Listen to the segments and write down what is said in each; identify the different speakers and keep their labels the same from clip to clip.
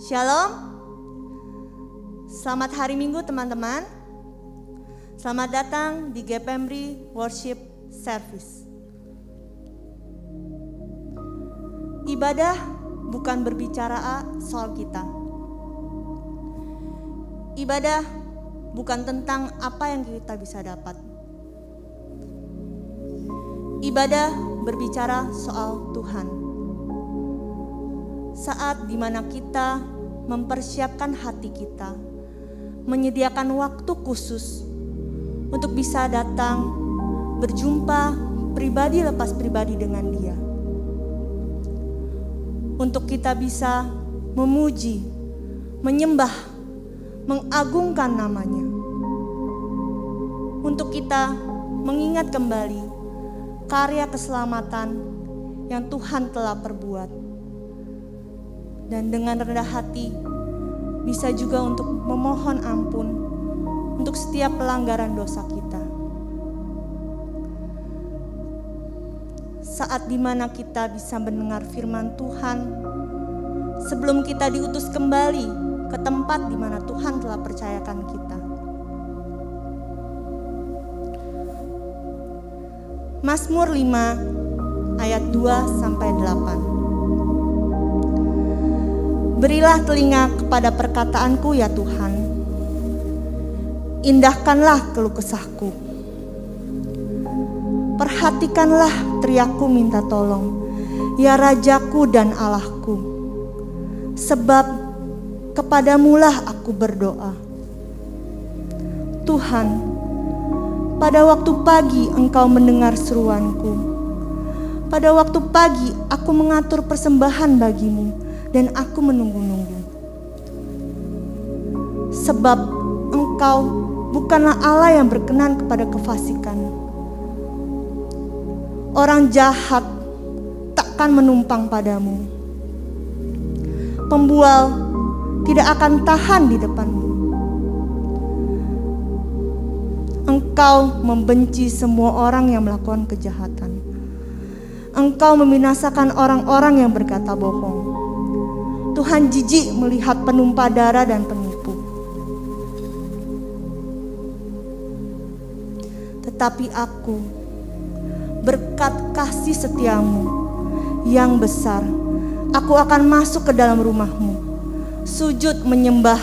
Speaker 1: Shalom. Selamat hari Minggu teman-teman. Selamat datang di GPMRI Worship Service. Ibadah bukan berbicara soal kita. Ibadah bukan tentang apa yang kita bisa dapat. Ibadah berbicara soal Tuhan. Saat dimana kita mempersiapkan hati kita, menyediakan waktu khusus untuk bisa datang berjumpa pribadi lepas pribadi dengan Dia. Untuk kita bisa memuji, menyembah, mengagungkan namanya. Untuk kita mengingat kembali karya keselamatan yang Tuhan telah perbuat. Dan dengan rendah hati bisa juga untuk memohon ampun untuk setiap pelanggaran dosa kita. Saat dimana kita bisa mendengar firman Tuhan sebelum kita diutus kembali ke tempat dimana Tuhan telah percayakan kita. Mazmur 5 ayat 2-8. Berilah telinga kepada perkataanku ya Tuhan. Indahkanlah keluh kesahku. Perhatikanlah teriakku minta tolong, ya Rajaku dan Allahku. Sebab kepadamulah aku berdoa. Tuhan, pada waktu pagi Engkau mendengar seruanku. Pada waktu pagi aku mengatur persembahan bagimu. Dan aku menunggu-nunggu. Sebab Engkau bukanlah Allah yang berkenan kepada kefasikan. Orang jahat takkan menumpang padamu. Pembual tidak akan tahan di depanmu. Engkau membenci semua orang yang melakukan kejahatan. Engkau membinasakan orang-orang yang berkata bohong. Tuhan jijik melihat penumpah darah dan penipu. Tetapi aku, berkat kasih setiamu yang besar, aku akan masuk ke dalam rumahmu, sujud menyembah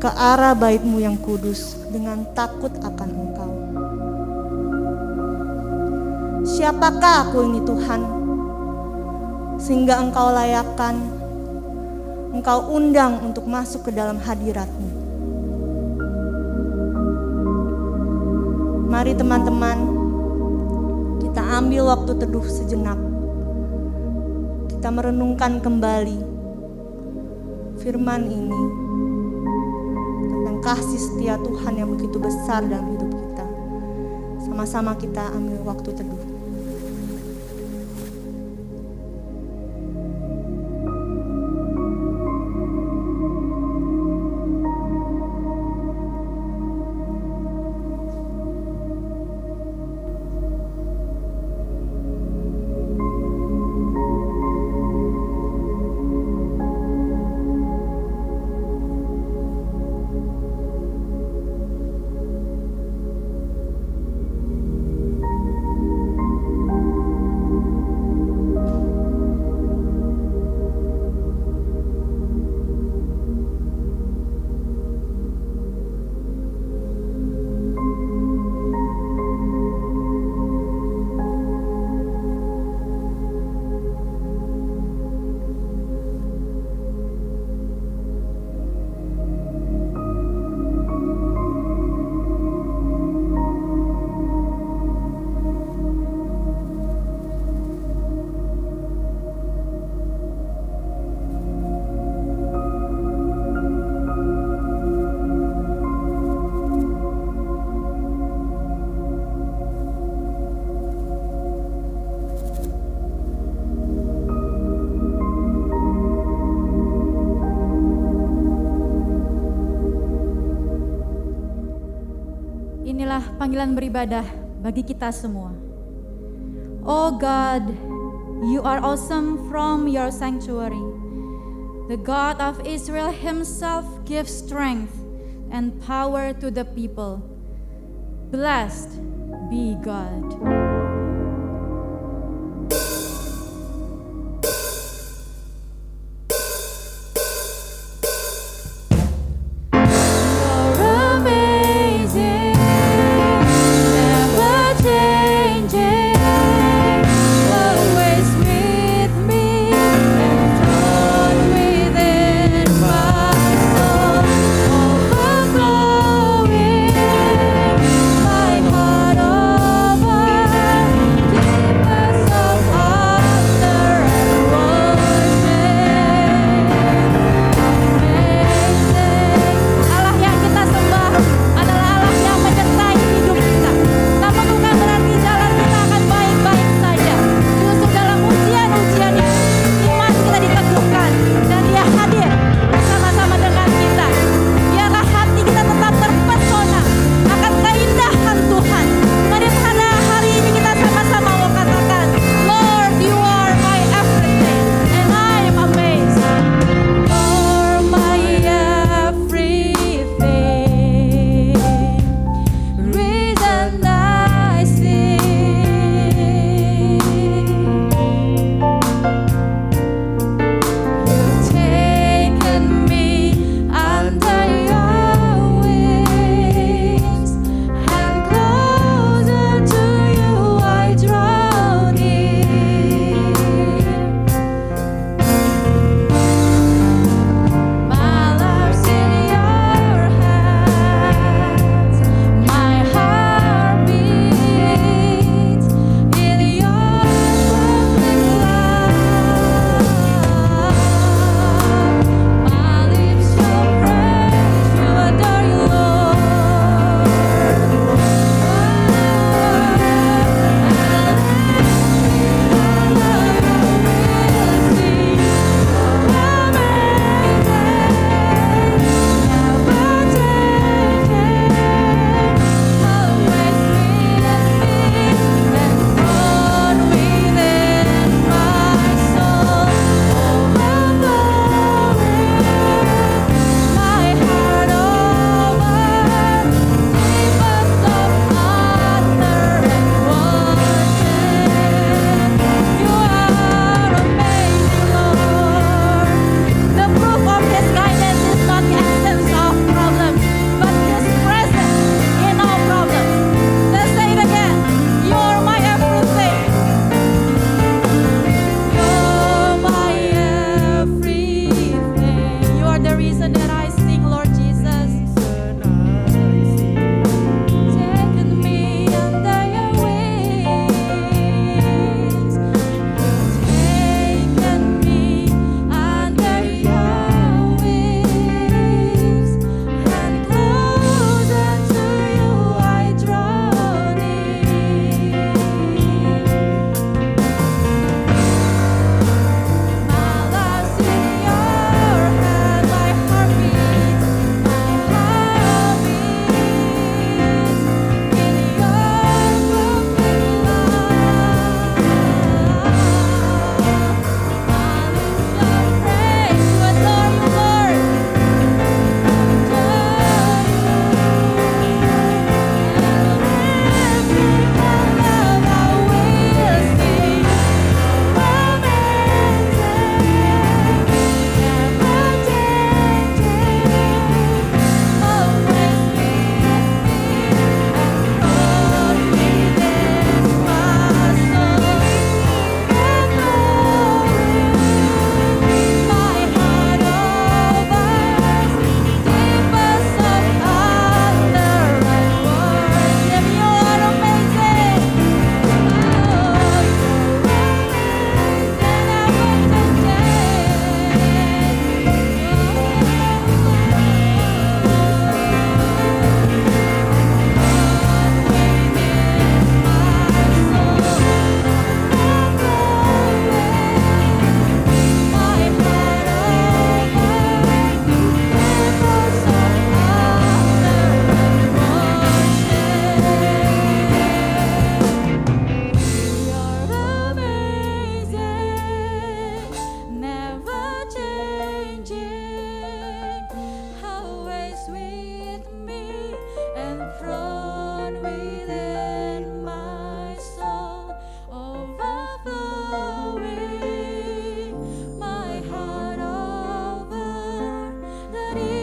Speaker 1: ke arah bait-Mu yang kudus dengan takut akan Engkau. Siapakah aku ini Tuhan, sehingga Engkau layakkan, Engkau undang untuk masuk ke dalam hadirat-Mu. Mari teman-teman, kita ambil waktu teduh sejenak. Kita merenungkan kembali firman ini tentang kasih setia Tuhan yang begitu besar dalam hidup kita. Sama-sama kita ambil waktu teduh.
Speaker 2: Inilah panggilan beribadah bagi kita semua. Oh God, You are awesome from your sanctuary. The God of Israel himself gives strength and power to the people. Blessed be God.
Speaker 3: My heart over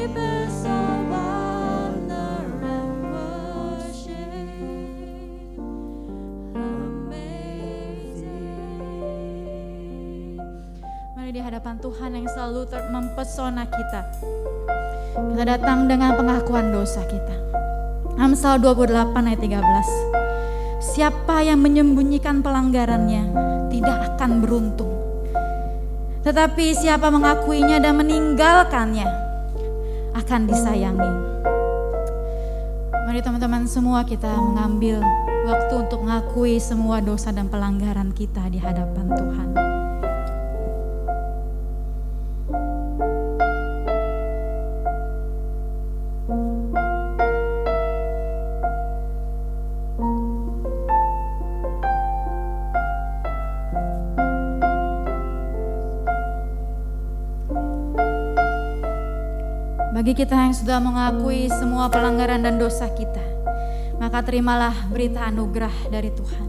Speaker 2: Di hadapan Tuhan yang selalu mempesona kita. Kita datang dengan pengakuan dosa kita. Amsal 28 ayat 13. Siapa yang menyembunyikan pelanggarannya tidak akan beruntung. Tetapi siapa mengakuinya dan meninggalkannya akan disayangi. Mari teman-teman semua kita mengambil waktu untuk mengakui semua dosa dan pelanggaran kita di hadapan Tuhan. Bagi kita yang sudah mengakui semua pelanggaran dan dosa kita, maka terimalah berita anugerah dari Tuhan.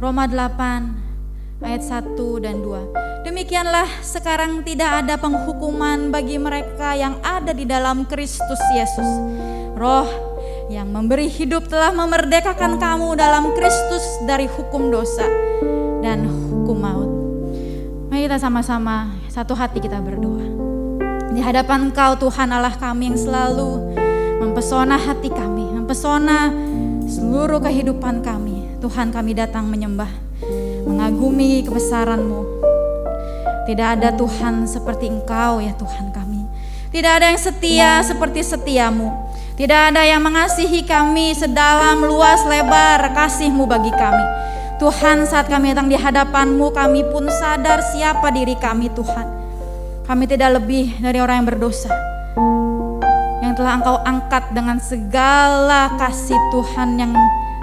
Speaker 2: Roma 8 ayat 1 dan 2. Demikianlah sekarang tidak ada penghukuman bagi mereka yang ada di dalam Kristus Yesus. Roh yang memberi hidup telah memerdekakan kamu dalam Kristus dari hukum dosa dan hukum maut. Mari kita sama-sama satu hati kita berdoa. Di hadapan Engkau Tuhan Allah kami yang selalu mempesona hati kami, mempesona seluruh kehidupan kami. Tuhan, kami datang menyembah, mengagumi kebesaran-Mu. Tidak ada Tuhan seperti Engkau ya Tuhan kami. Tidak ada yang setia seperti setiamu. Tidak ada yang mengasihi kami sedalam luas lebar kasih-Mu bagi kami. Tuhan, saat kami datang di hadapan-Mu, kami pun sadar siapa diri kami Tuhan. Kami tidak lebih dari orang yang berdosa, yang telah Engkau angkat dengan segala kasih Tuhan yang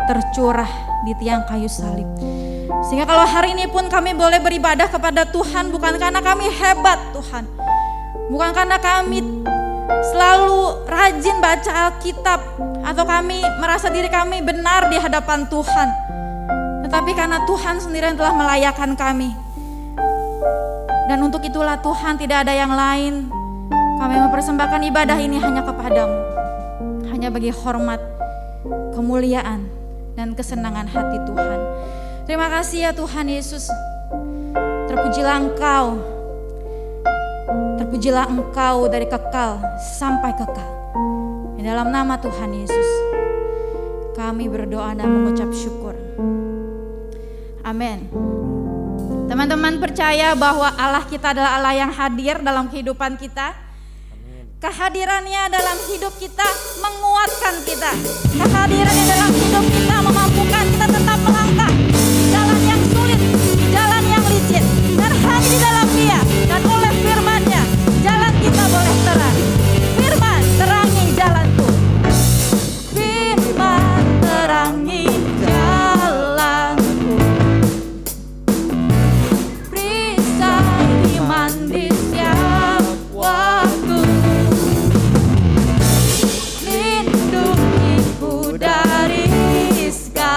Speaker 2: tercurah di tiang kayu salib. Sehingga kalau hari ini pun kami boleh beribadah kepada Tuhan bukan karena kami hebat Tuhan, bukan karena kami selalu rajin baca Alkitab atau kami merasa diri kami benar di hadapan Tuhan, tetapi karena Tuhan sendiri yang telah melayakkan kami. Dan untuk itulah Tuhan, tidak ada yang lain. Kami mempersembahkan ibadah ini hanya kepadamu, hanya bagi hormat, kemuliaan, dan kesenangan hati Tuhan. Terima kasih ya Tuhan Yesus. Terpujilah Engkau. Terpujilah Engkau dari kekal sampai kekal. Di dalam nama Tuhan Yesus kami berdoa dan mengucap syukur. Amin. Teman-teman percaya bahwa Allah kita adalah Allah yang hadir dalam kehidupan kita. Kehadirannya dalam hidup kita menguatkan kita. Kehadirannya dalam hidup kita memampukan kita tetap melangkah jalan yang sulit, jalan yang licin. Dan hanya di dalam Dia dan oleh firman-Nya jalan kita boleh terang. Firman, terangi jalanku. Firman, terangi jalanku. Perisai iman di setiap waktu. Lindungiku dari segala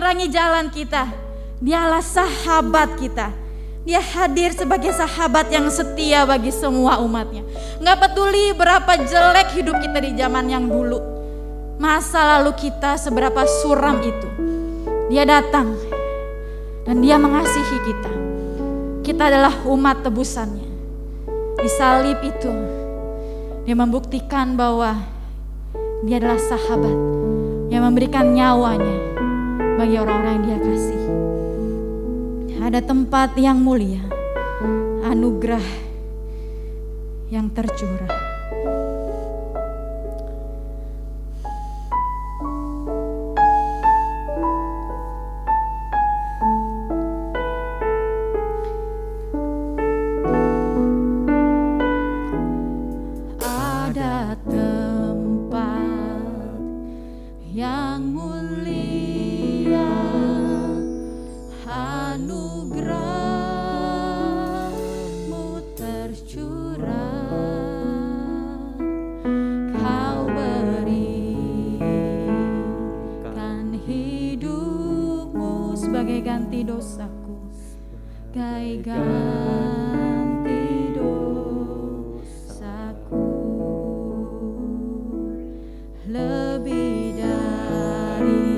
Speaker 2: menerangi jalan kita. Dialah sahabat kita. Dia hadir sebagai sahabat yang setia bagi semua umatnya. Gak peduli berapa jelek hidup kita di zaman yang dulu, masa lalu kita seberapa suram itu, dia datang dan dia mengasihi kita. Kita adalah umat tebusannya. Di salib itu dia membuktikan bahwa dia adalah sahabat yang memberikan nyawanya bagi orang-orang yang dia kasih. Ada tempat yang mulia, anugerah yang tercurah. Ada tempat yang mulia, anugerah-Mu tercurah. Kau berikan hidup-Mu sebagai ganti dosaku, sebagai ganti dosaku. Lebih dari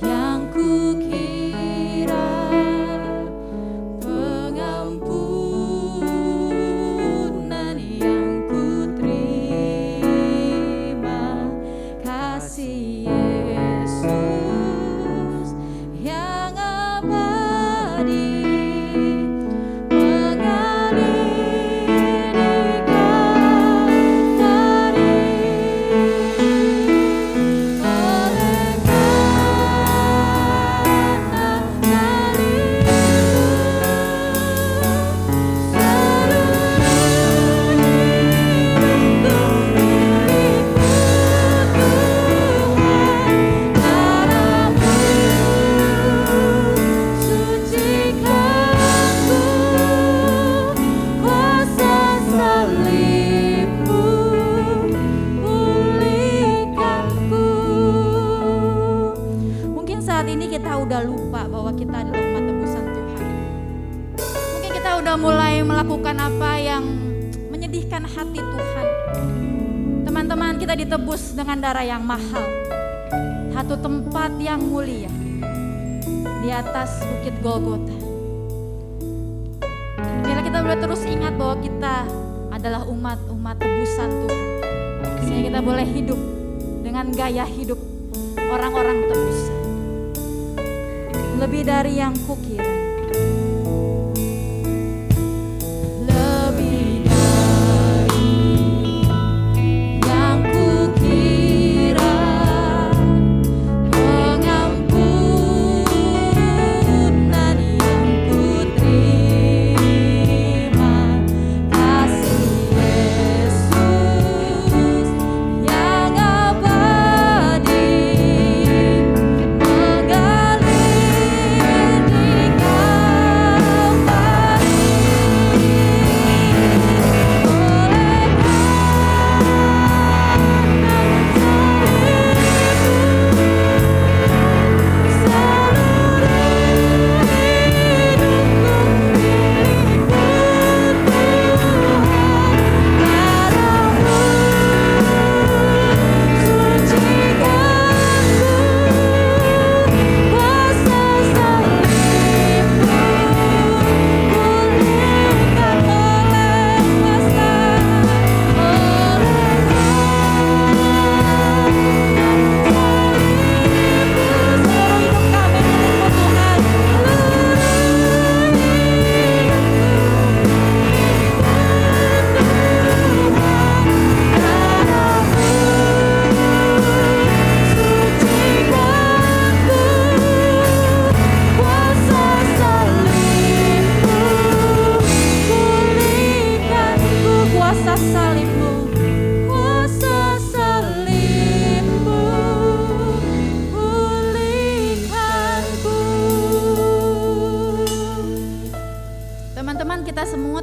Speaker 2: yang kukira, pengampunan yang kuterima, kasih Yesus yang abadi mengalir di Kalvari. Oleh karena mungkin saat ini kita udah lupa bahwa kita adalah umat tebusan Tuhan. Mungkin kita udah mulai melakukan apa yang menyedihkan hati Tuhan. Teman-teman, kita ditebus dengan darah yang mahal. Satu tempat yang mulia di atas bukit Golgota. Biarlah kita boleh terus ingat bahwa kita adalah umat tebusan Tuhan. Sehingga kita boleh hidup dengan gaya hidup orang-orang tebusan. Lebih dari yang kukira. Lebih dari yang kukira, pengampunan yang kuterima, kasih Yesus yang abadi mengalir di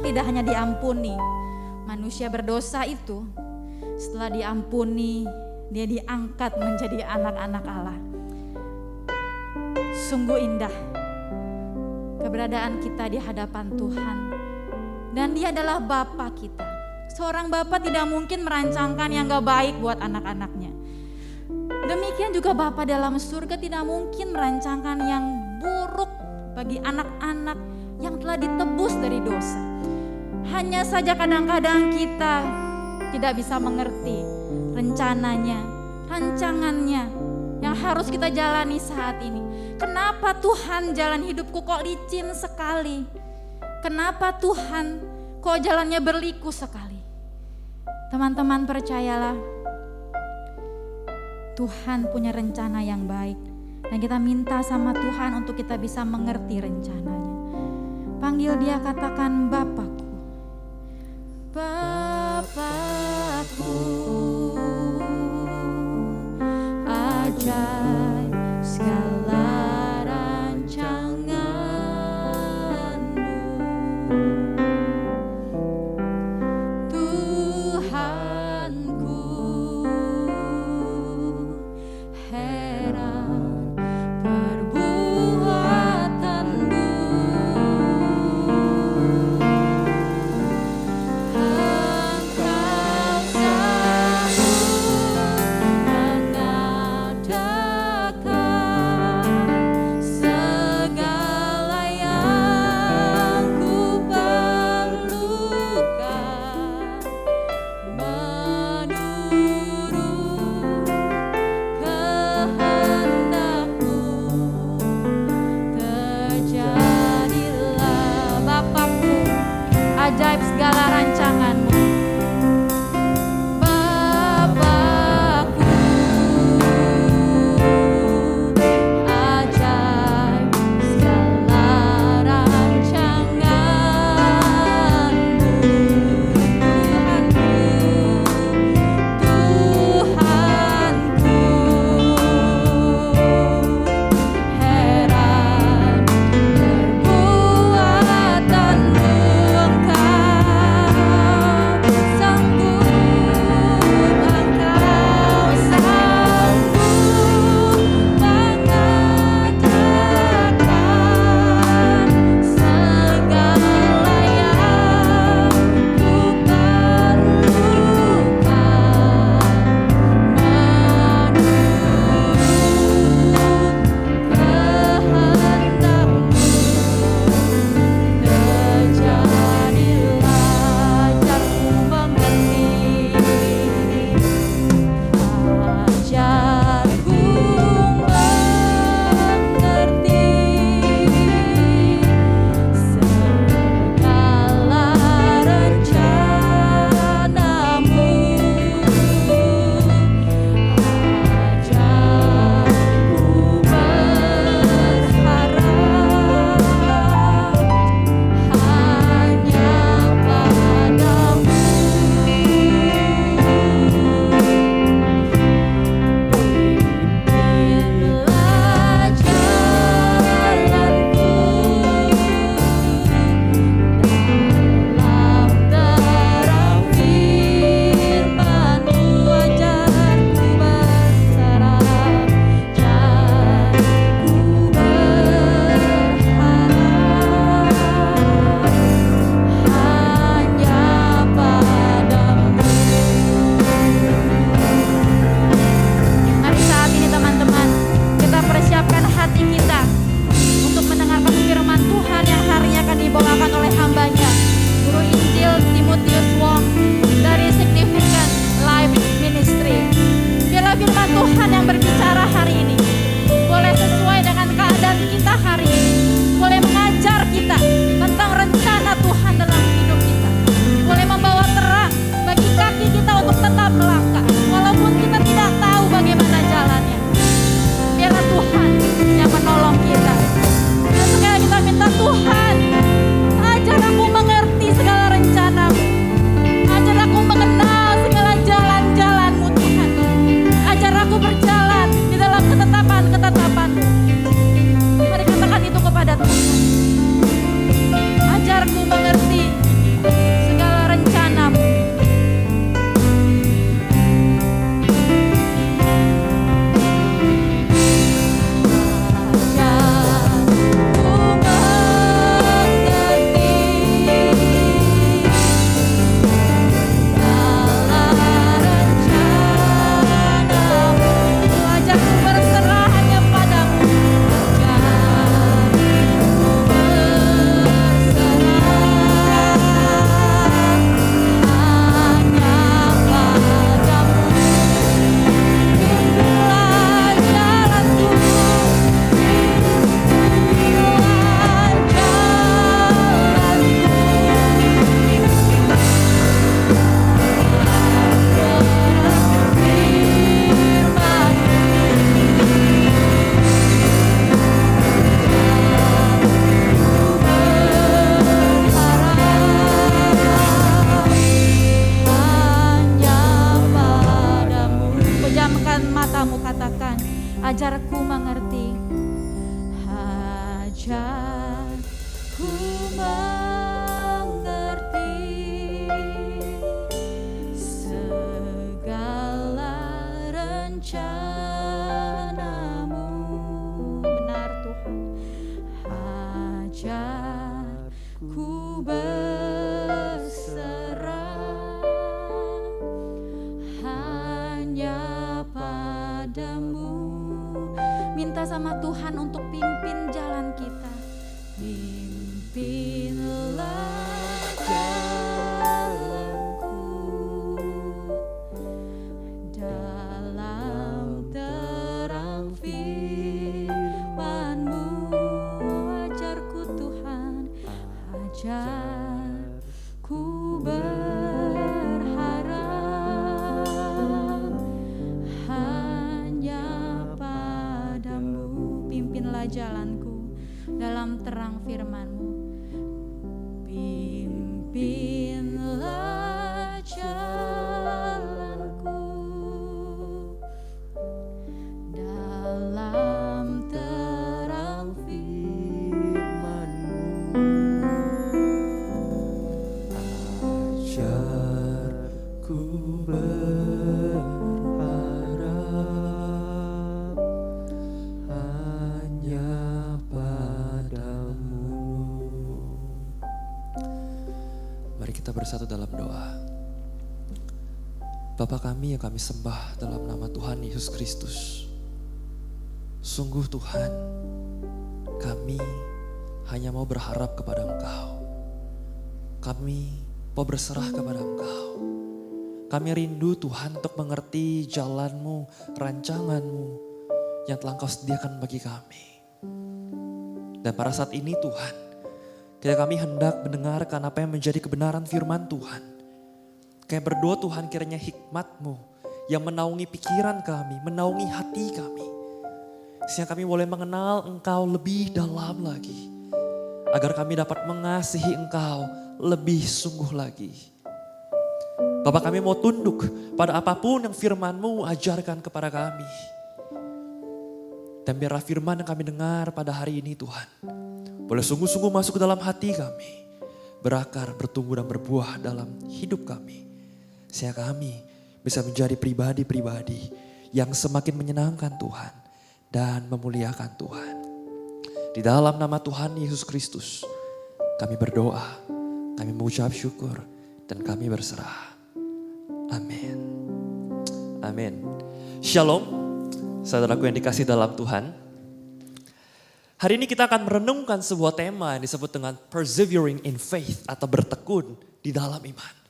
Speaker 2: tidak hanya diampuni. Manusia berdosa itu setelah diampuni, dia diangkat menjadi anak-anak Allah. Sungguh indah keberadaan kita di hadapan Tuhan. Dan Dia adalah Bapa kita. Seorang Bapa tidak mungkin merancangkan yang gak baik buat anak-anaknya. Demikian juga Bapa dalam surga tidak mungkin merancangkan yang buruk bagi anak-anak yang telah ditebus dari dosa. Hanya saja kadang-kadang kita tidak bisa mengerti rencananya, rancangannya yang harus kita jalani saat ini. Kenapa Tuhan jalan hidupku kok licin sekali? Kenapa Tuhan kok jalannya berliku sekali? Teman-teman percayalah, Tuhan punya rencana yang baik. Dan kita minta sama Tuhan untuk kita bisa mengerti rencananya. Panggil Dia, katakan Bapakku. Bapakku, ajaib segala rancangan-Mu. Tuhanku, heran perbuatan-Mu. sama Tuhan untuk pimpin jalan kita. Pimpinlah jalanku dalam terang firman-Mu. Ajarku Tuhan, ajarku berharap hanya padamu. Pimpinlah jalanku dalam terang firman-Mu. Pimpinlah jalanku dalam terang firman-Mu.
Speaker 3: Ajarku berharap hanya padamu. Mari kita bersatu dalam doa. Bapa kami yang kami sembah dalam nama Tuhan Yesus Kristus. Sungguh Tuhan, kami hanya mau berharap kepada Engkau. Kami mau berserah kepada Engkau. Kami rindu Tuhan untuk mengerti jalan-Mu, rancangan-Mu yang telah Engkau sediakan bagi kami. Dan pada saat ini Tuhan, ketika kami hendak mendengarkan apa yang menjadi kebenaran firman Tuhan. Kayak berdoa Tuhan, kiranya hikmat-Mu yang menaungi pikiran kami, menaungi hati kami. Sehingga kami boleh mengenal Engkau lebih dalam lagi. Agar kami dapat mengasihi Engkau lebih sungguh lagi. Bapak, kami mau tunduk pada apapun yang firman-Mu ajarkan kepada kami. Dan biarlah firman yang kami dengar pada hari ini Tuhan, boleh sungguh-sungguh masuk ke dalam hati kami. Berakar, bertumbuh dan berbuah dalam hidup kami. Sehingga kami bisa menjadi pribadi-pribadi yang semakin menyenangkan Tuhan dan memuliakan Tuhan. Di dalam nama Tuhan Yesus Kristus, kami berdoa, kami mengucap syukur, dan kami berserah. Amin. Amin. Shalom, saudaraku yang dikasih dalam Tuhan. Hari ini kita akan merenungkan sebuah tema yang disebut dengan persevering in faith atau bertekun di dalam iman.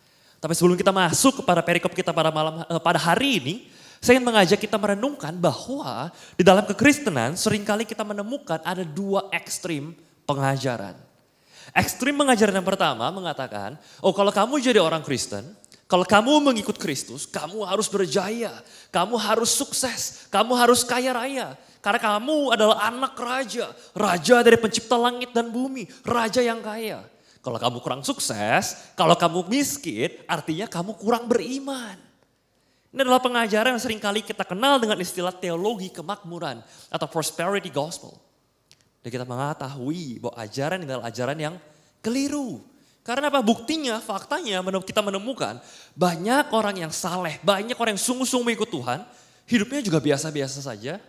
Speaker 3: Tapi sebelum kita masuk kepada perikop kita pada hari ini, saya ingin mengajak kita merenungkan bahwa di dalam kekristenan seringkali kita menemukan ada dua ekstrim pengajaran. Ekstrim pengajaran yang pertama mengatakan, oh kalau kamu jadi orang Kristen, kalau kamu mengikut Kristus, kamu harus berjaya, kamu harus sukses, kamu harus kaya raya. Karena kamu adalah anak raja, raja dari pencipta langit dan bumi, raja yang kaya. Kalau kamu kurang sukses, kalau kamu miskin, artinya kamu kurang beriman. Ini adalah pengajaran yang seringkali kita kenal dengan istilah teologi kemakmuran atau prosperity gospel. Dan kita mengetahui bahwa ajaran ini adalah ajaran yang keliru. Karena apa? Buktinya, faktanya kita menemukan banyak orang yang saleh, banyak orang yang sungguh-sungguh mengikut Tuhan, hidupnya juga biasa-biasa saja.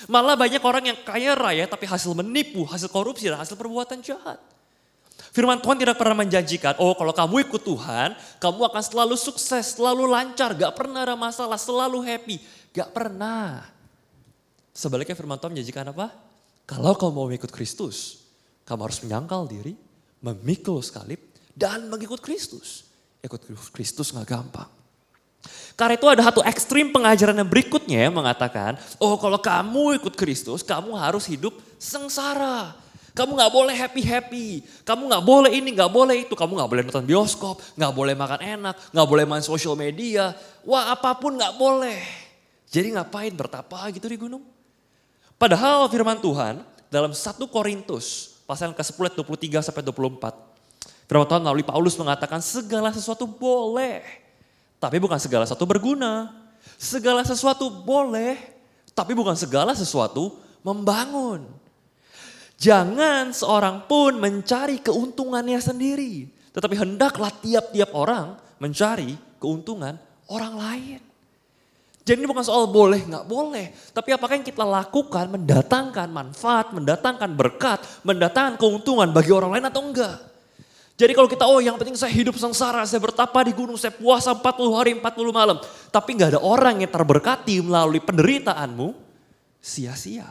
Speaker 3: Malah banyak orang yang kaya raya tapi hasil menipu, hasil korupsi dan hasil perbuatan jahat. Firman Tuhan tidak pernah menjanjikan, oh kalau kamu ikut Tuhan, kamu akan selalu sukses, selalu lancar, gak pernah ada masalah, selalu happy. Gak pernah. Sebaliknya firman Tuhan menjanjikan apa? Kalau kamu mau mengikut Kristus, kamu harus menyangkal diri, memikul salib, dan mengikut Kristus. Ikut Kristus gak gampang. Karena itu ada satu ekstrim pengajaran yang berikutnya yang mengatakan, oh kalau kamu ikut Kristus, kamu harus hidup sengsara. Kamu gak boleh happy-happy, kamu gak boleh ini, gak boleh itu, kamu gak boleh nonton bioskop, gak boleh makan enak, gak boleh main social media, wah apapun gak boleh. Jadi ngapain bertapa gitu di gunung? Padahal firman Tuhan dalam 1 Korintus pasal ke-10 23 sampai 24. Firman Tuhan melalui Paulus mengatakan segala sesuatu boleh, tapi bukan segala sesuatu berguna. Segala sesuatu boleh, tapi bukan segala sesuatu membangun. Jangan seorang pun mencari keuntungannya sendiri. Tetapi hendaklah tiap-tiap orang mencari keuntungan orang lain. Jadi ini bukan soal boleh nggak boleh. Tapi apakah yang kita lakukan mendatangkan manfaat, mendatangkan berkat, mendatangkan keuntungan bagi orang lain atau enggak. Jadi kalau kita yang penting saya hidup sengsara, saya bertapa di gunung, saya puasa 40 hari 40 malam. Tapi nggak ada orang yang terberkati melalui penderitaanmu, sia-sia.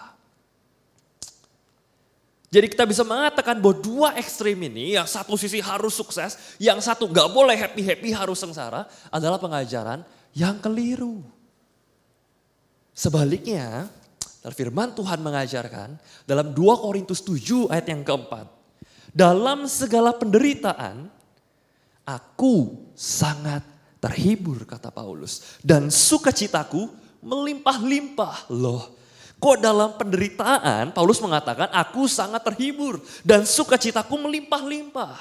Speaker 3: Jadi kita bisa mengatakan bahwa dua ekstrim ini, yang satu sisi harus sukses, yang satu gak boleh happy-happy harus sengsara, adalah pengajaran yang keliru. Sebaliknya, firman Tuhan mengajarkan dalam 2 Korintus 7 ayat yang keempat. Dalam segala penderitaan, aku sangat terhibur, kata Paulus. Dan sukacitaku melimpah-limpah. Loh, kok dalam penderitaan Paulus mengatakan aku sangat terhibur dan sukacitaku melimpah-limpah.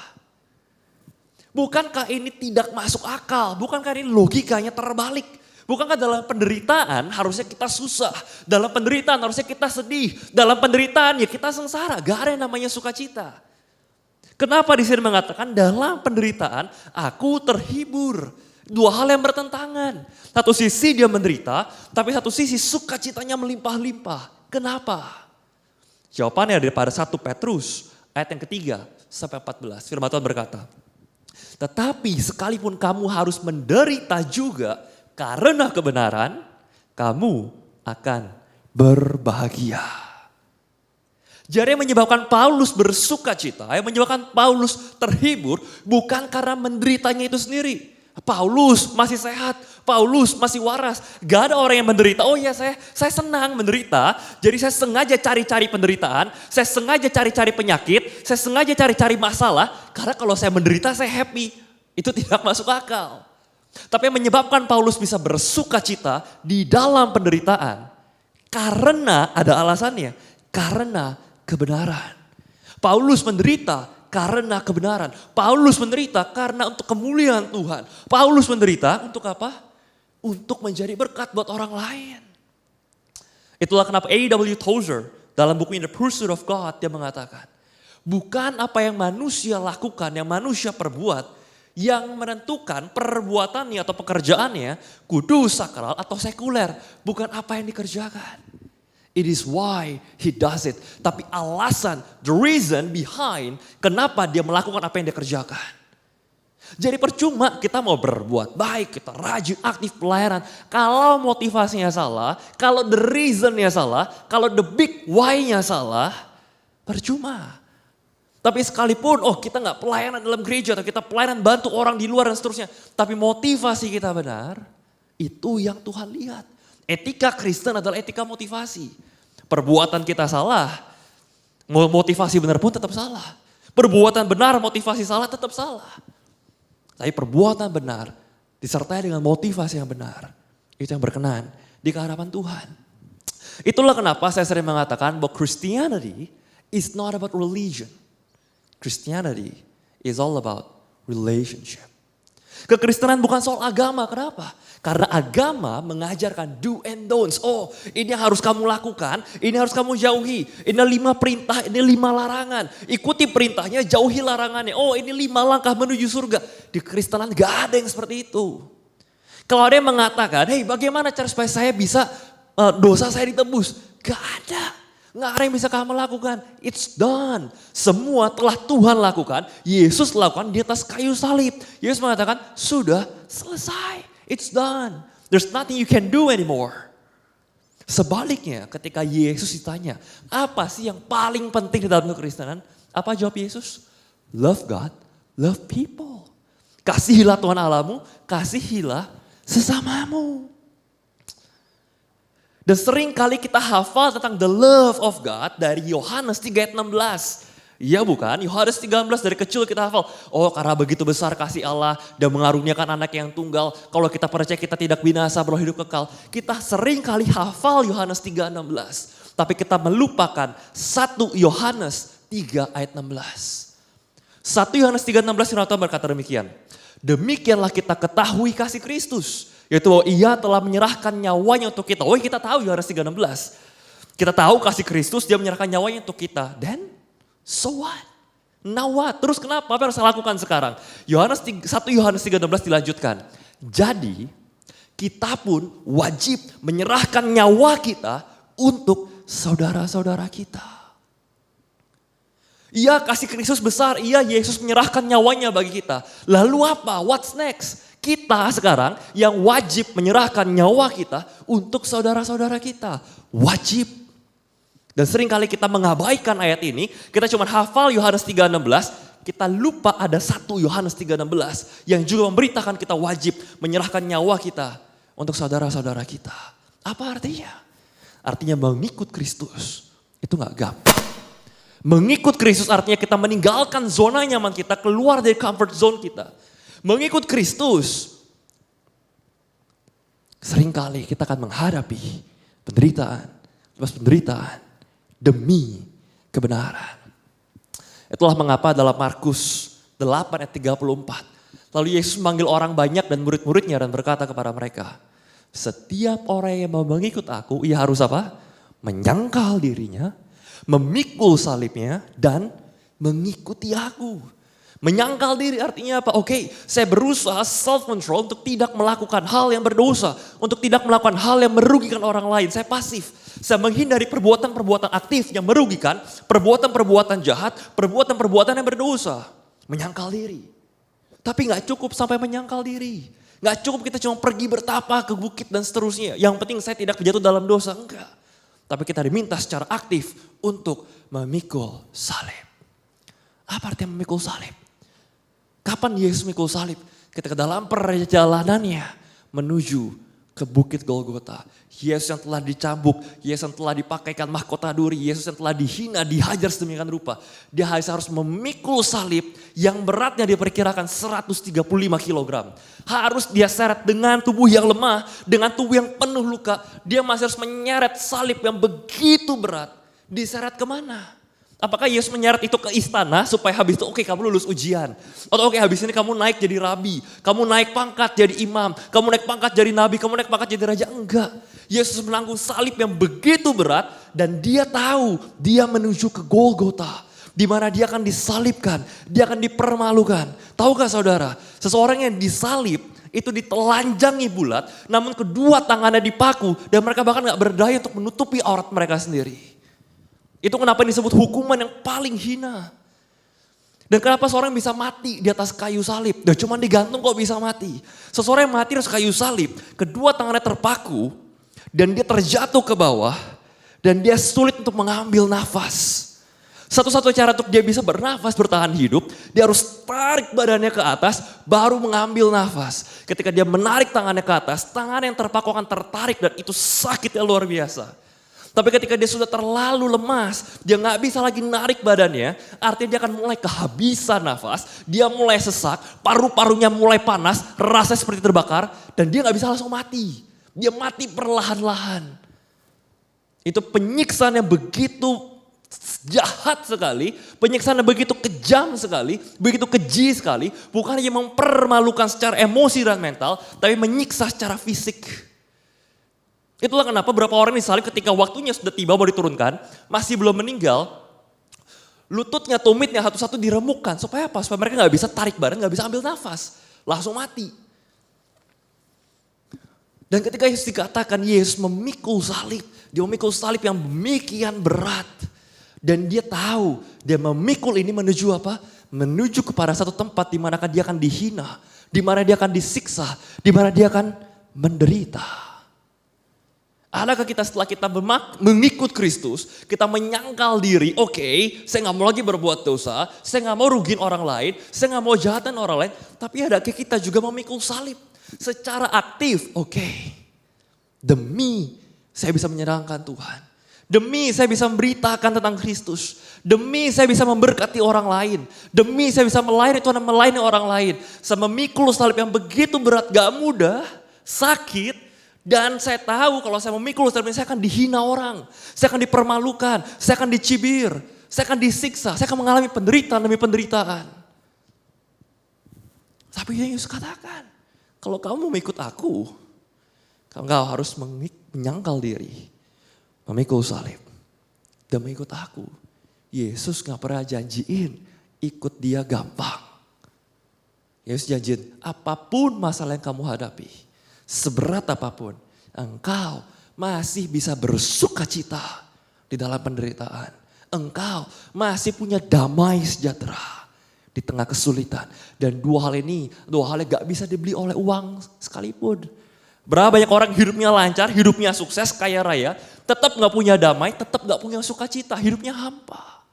Speaker 3: Bukankah ini tidak masuk akal? Bukankah ini logikanya terbalik? Bukankah dalam penderitaan harusnya kita susah? Dalam penderitaan harusnya kita sedih. Dalam penderitaan ya kita sengsara. Gak ada yang namanya sukacita. Kenapa di sini mengatakan dalam penderitaan aku terhibur? Dua hal yang bertentangan. Satu sisi dia menderita, tapi satu sisi sukacitanya melimpah-limpah. Kenapa? Jawabannya daripada 1 Petrus ayat yang ketiga sampai 14. Firman Tuhan berkata, tetapi sekalipun kamu harus menderita juga karena kebenaran, kamu akan berbahagia. Jadi yang menyebabkan Paulus bersukacita, yang menyebabkan Paulus terhibur bukan karena menderitanya itu sendiri. Paulus masih sehat, Paulus masih waras. Gak ada orang yang menderita, oh ya saya senang menderita. Jadi saya sengaja cari-cari penderitaan, saya sengaja cari-cari penyakit, saya sengaja cari-cari masalah. Karena kalau saya menderita saya happy, itu tidak masuk akal. Tapi yang menyebabkan Paulus bisa bersukacita di dalam penderitaan, karena ada alasannya, karena kebenaran. Paulus menderita karena kebenaran. Paulus menderita karena untuk kemuliaan Tuhan. Paulus menderita untuk apa? Untuk menjadi berkat buat orang lain. Itulah kenapa A.W. Tozer dalam buku The Pursuit of God dia mengatakan, bukan apa yang manusia lakukan, yang manusia perbuat, yang menentukan perbuatannya atau pekerjaannya kudus, sakral atau sekuler. Bukan apa yang dikerjakan. It is why he does it. Tapi alasan, the reason behind kenapa dia melakukan apa yang dia kerjakan. Jadi percuma kita mau berbuat baik, kita rajin, aktif pelayanan. Kalau motivasinya salah, kalau the reasonnya salah, kalau the big why-nya salah, percuma. Tapi sekalipun, kita gak pelayanan dalam gereja, atau kita pelayanan bantu orang di luar dan seterusnya. Tapi motivasi kita benar, itu yang Tuhan lihat. Etika Kristen adalah etika motivasi. Perbuatan kita salah, motivasi benar pun tetap salah. Perbuatan benar, motivasi salah tetap salah. Tapi perbuatan benar disertai dengan motivasi yang benar. Itu yang berkenan di hadapan Tuhan. Itulah kenapa saya sering mengatakan bahwa Christianity is not about religion. Christianity is all about relationship. Kekristenan bukan soal agama, kenapa? Karena agama mengajarkan do and don'ts. Oh, ini yang harus kamu lakukan, ini harus kamu jauhi. Ini 5 perintah, ini 5 larangan. Ikuti perintahnya, jauhi larangannya. Oh, ini 5 langkah menuju surga. Di Kristenan gak ada yang seperti itu. Kalau ada yang mengatakan, hey bagaimana cara supaya saya bisa dosa saya ditebus? Gak ada. Gak ada yang bisa kamu lakukan. It's done. Semua telah Tuhan lakukan. Yesus lakukan di atas kayu salib. Yesus mengatakan, sudah selesai. It's done. There's nothing you can do anymore. Sebaliknya ketika Yesus ditanya, apa sih yang paling penting di dalam kekristenan? Apa jawab Yesus? Love God, love people. Kasihilah Tuhan Allahmu, kasihilah sesamamu. Dan sering kali kita hafal tentang the love of God dari Yohanes 3 ayat 16. Iya bukan? Yohanes 13 dari kecil kita hafal. Oh karena begitu besar kasih Allah dan mengaruniakan anak yang tunggal. Kalau kita percaya kita tidak binasa beroleh hidup kekal. Kita sering kali hafal Yohanes 3:16. Tapi kita melupakan 1 Yohanes 3 ayat 16. 1 Yohanes 3:16 Firman Tuhan berkata demikian. Demikianlah kita ketahui kasih Kristus. Yaitu bahwa ia telah menyerahkan nyawanya untuk kita. Oh kita tahu Yohanes 3:16. Kita tahu kasih Kristus, dia menyerahkan nyawanya untuk kita. Dan so what? Now what? Terus kenapa? Apa yang harus saya lakukan sekarang? 1 Yohanes 3:16 dilanjutkan. Jadi kita pun wajib menyerahkan nyawa kita untuk saudara-saudara kita. Iya kasih Kristus besar, iya Yesus menyerahkan nyawanya bagi kita. Lalu apa? What's next? Kita sekarang yang wajib menyerahkan nyawa kita untuk saudara-saudara kita. Wajib. Dan seringkali kita mengabaikan ayat ini, kita cuma hafal Yohanes 3:16, kita lupa ada 1 Yohanes 3:16 yang juga memberitakan kita wajib menyerahkan nyawa kita untuk saudara-saudara kita. Apa artinya? Artinya mengikut Kristus itu gak gampang. Mengikut Kristus artinya kita meninggalkan zona nyaman kita, keluar dari comfort zone kita. Mengikut Kristus, seringkali kita akan menghadapi penderitaan, demi kebenaran. Itulah mengapa dalam Markus 8 ayat 34. Lalu Yesus memanggil orang banyak dan murid-muridnya dan berkata kepada mereka, setiap orang yang mau mengikut aku, ia harus apa? Menyangkal dirinya, memikul salibnya, dan mengikuti aku. Menyangkal diri artinya apa? Oke, saya berusaha self-control untuk tidak melakukan hal yang berdosa. Untuk tidak melakukan hal yang merugikan orang lain. Saya pasif. Saya menghindari perbuatan-perbuatan aktif yang merugikan. Perbuatan-perbuatan jahat. Perbuatan-perbuatan yang berdosa. Menyangkal diri. Tapi gak cukup sampai menyangkal diri. Gak cukup kita cuma pergi bertapa ke bukit dan seterusnya. Yang penting saya tidak jatuh dalam dosa. Enggak. Tapi kita diminta secara aktif untuk memikul salib. Apa artinya memikul salib? Kapan Yesus memikul salib? Ketika dalam perjalanannya menuju ke Bukit Golgota. Yesus yang telah dicambuk, Yesus yang telah dipakaikan mahkota duri, Yesus yang telah dihina, dihajar sedemikian rupa. Dia harus memikul salib yang beratnya diperkirakan 135 kg. Harus dia seret dengan tubuh yang lemah, dengan tubuh yang penuh luka. Dia masih harus menyeret salib yang begitu berat. Diseret kemana? Apakah Yesus menyeret itu ke istana supaya habis itu oke, kamu lulus ujian. Atau oke, habis ini kamu naik jadi rabi. Kamu naik pangkat jadi imam. Kamu naik pangkat jadi nabi. Kamu naik pangkat jadi raja. Enggak. Yesus menanggung salib yang begitu berat. Dan dia tahu dia menuju ke Golgota. Di mana dia akan disalibkan. Dia akan dipermalukan. Tahukah saudara? Seseorang yang disalib itu ditelanjangi bulat. Namun kedua tangannya dipaku. Dan mereka bahkan gak berdaya untuk menutupi aurat mereka sendiri. Itu kenapa disebut hukuman yang paling hina. Dan kenapa seorang bisa mati di atas kayu salib. Dan cuma digantung kok bisa mati. Seseorang yang mati di atas kayu salib. Kedua tangannya terpaku. Dan dia terjatuh ke bawah. Dan dia sulit untuk mengambil nafas. Satu-satu cara untuk dia bisa bernafas, bertahan hidup. Dia harus tarik badannya ke atas. Baru mengambil nafas. Ketika dia menarik tangannya ke atas. Tangan yang terpaku akan tertarik. Dan itu sakitnya luar biasa. Tapi ketika dia sudah terlalu lemas, dia gak bisa lagi narik badannya, artinya dia akan mulai kehabisan nafas, dia mulai sesak, paru-parunya mulai panas, rasanya seperti terbakar, dan dia gak bisa langsung mati. Dia mati perlahan-lahan. Itu penyiksaan yang begitu jahat sekali, penyiksaan yang begitu kejam sekali, begitu keji sekali, bukan hanya mempermalukan secara emosi dan mental, tapi menyiksa secara fisik. Itulah kenapa beberapa orang disalib ketika waktunya sudah tiba mau diturunkan, masih belum meninggal, lututnya, tumitnya satu-satu diremukkan. Supaya apa? Supaya mereka gak bisa tarik badan, gak bisa ambil nafas. Langsung mati. Dan ketika Yesus dikatakan Yesus memikul salib, dia memikul salib yang demikian berat. Dan dia tahu dia memikul ini menuju apa? Menuju kepada satu tempat di mana dia akan dihina, di mana dia akan disiksa, di mana dia akan menderita. Adakah kita setelah kita mengikut Kristus, kita menyangkal diri, oke, saya gak mau lagi berbuat dosa, saya gak mau rugiin orang lain, saya gak mau jahatin orang lain, tapi adakah kita juga memikul salib secara aktif, oke. Demi saya bisa menyenangkan Tuhan, demi saya bisa memberitakan tentang Kristus, demi saya bisa memberkati orang lain, demi saya bisa melayani Tuhan dan melayani orang lain. Saya memikul salib yang begitu berat, gak mudah, sakit. Dan saya tahu kalau saya memikul salib ini saya akan dihina orang. Saya akan dipermalukan, saya akan dicibir, saya akan disiksa, saya akan mengalami penderitaan demi penderitaan. Tapi Yesus katakan, kalau kamu mau ikut aku, kamu harus menyangkal diri. Memikul salib dan mengikut aku. Yesus gak pernah janjiin ikut dia gampang. Yesus janjiin apapun masalah yang kamu hadapi. Seberat apapun, engkau masih bisa bersuka cita di dalam penderitaan. Engkau masih punya damai sejahtera di tengah kesulitan. Dan dua hal yang gak bisa dibeli oleh uang sekalipun. Berapa banyak orang hidupnya lancar, hidupnya sukses, kaya raya, tetap gak punya damai, tetap gak punya sukacita, hidupnya hampa.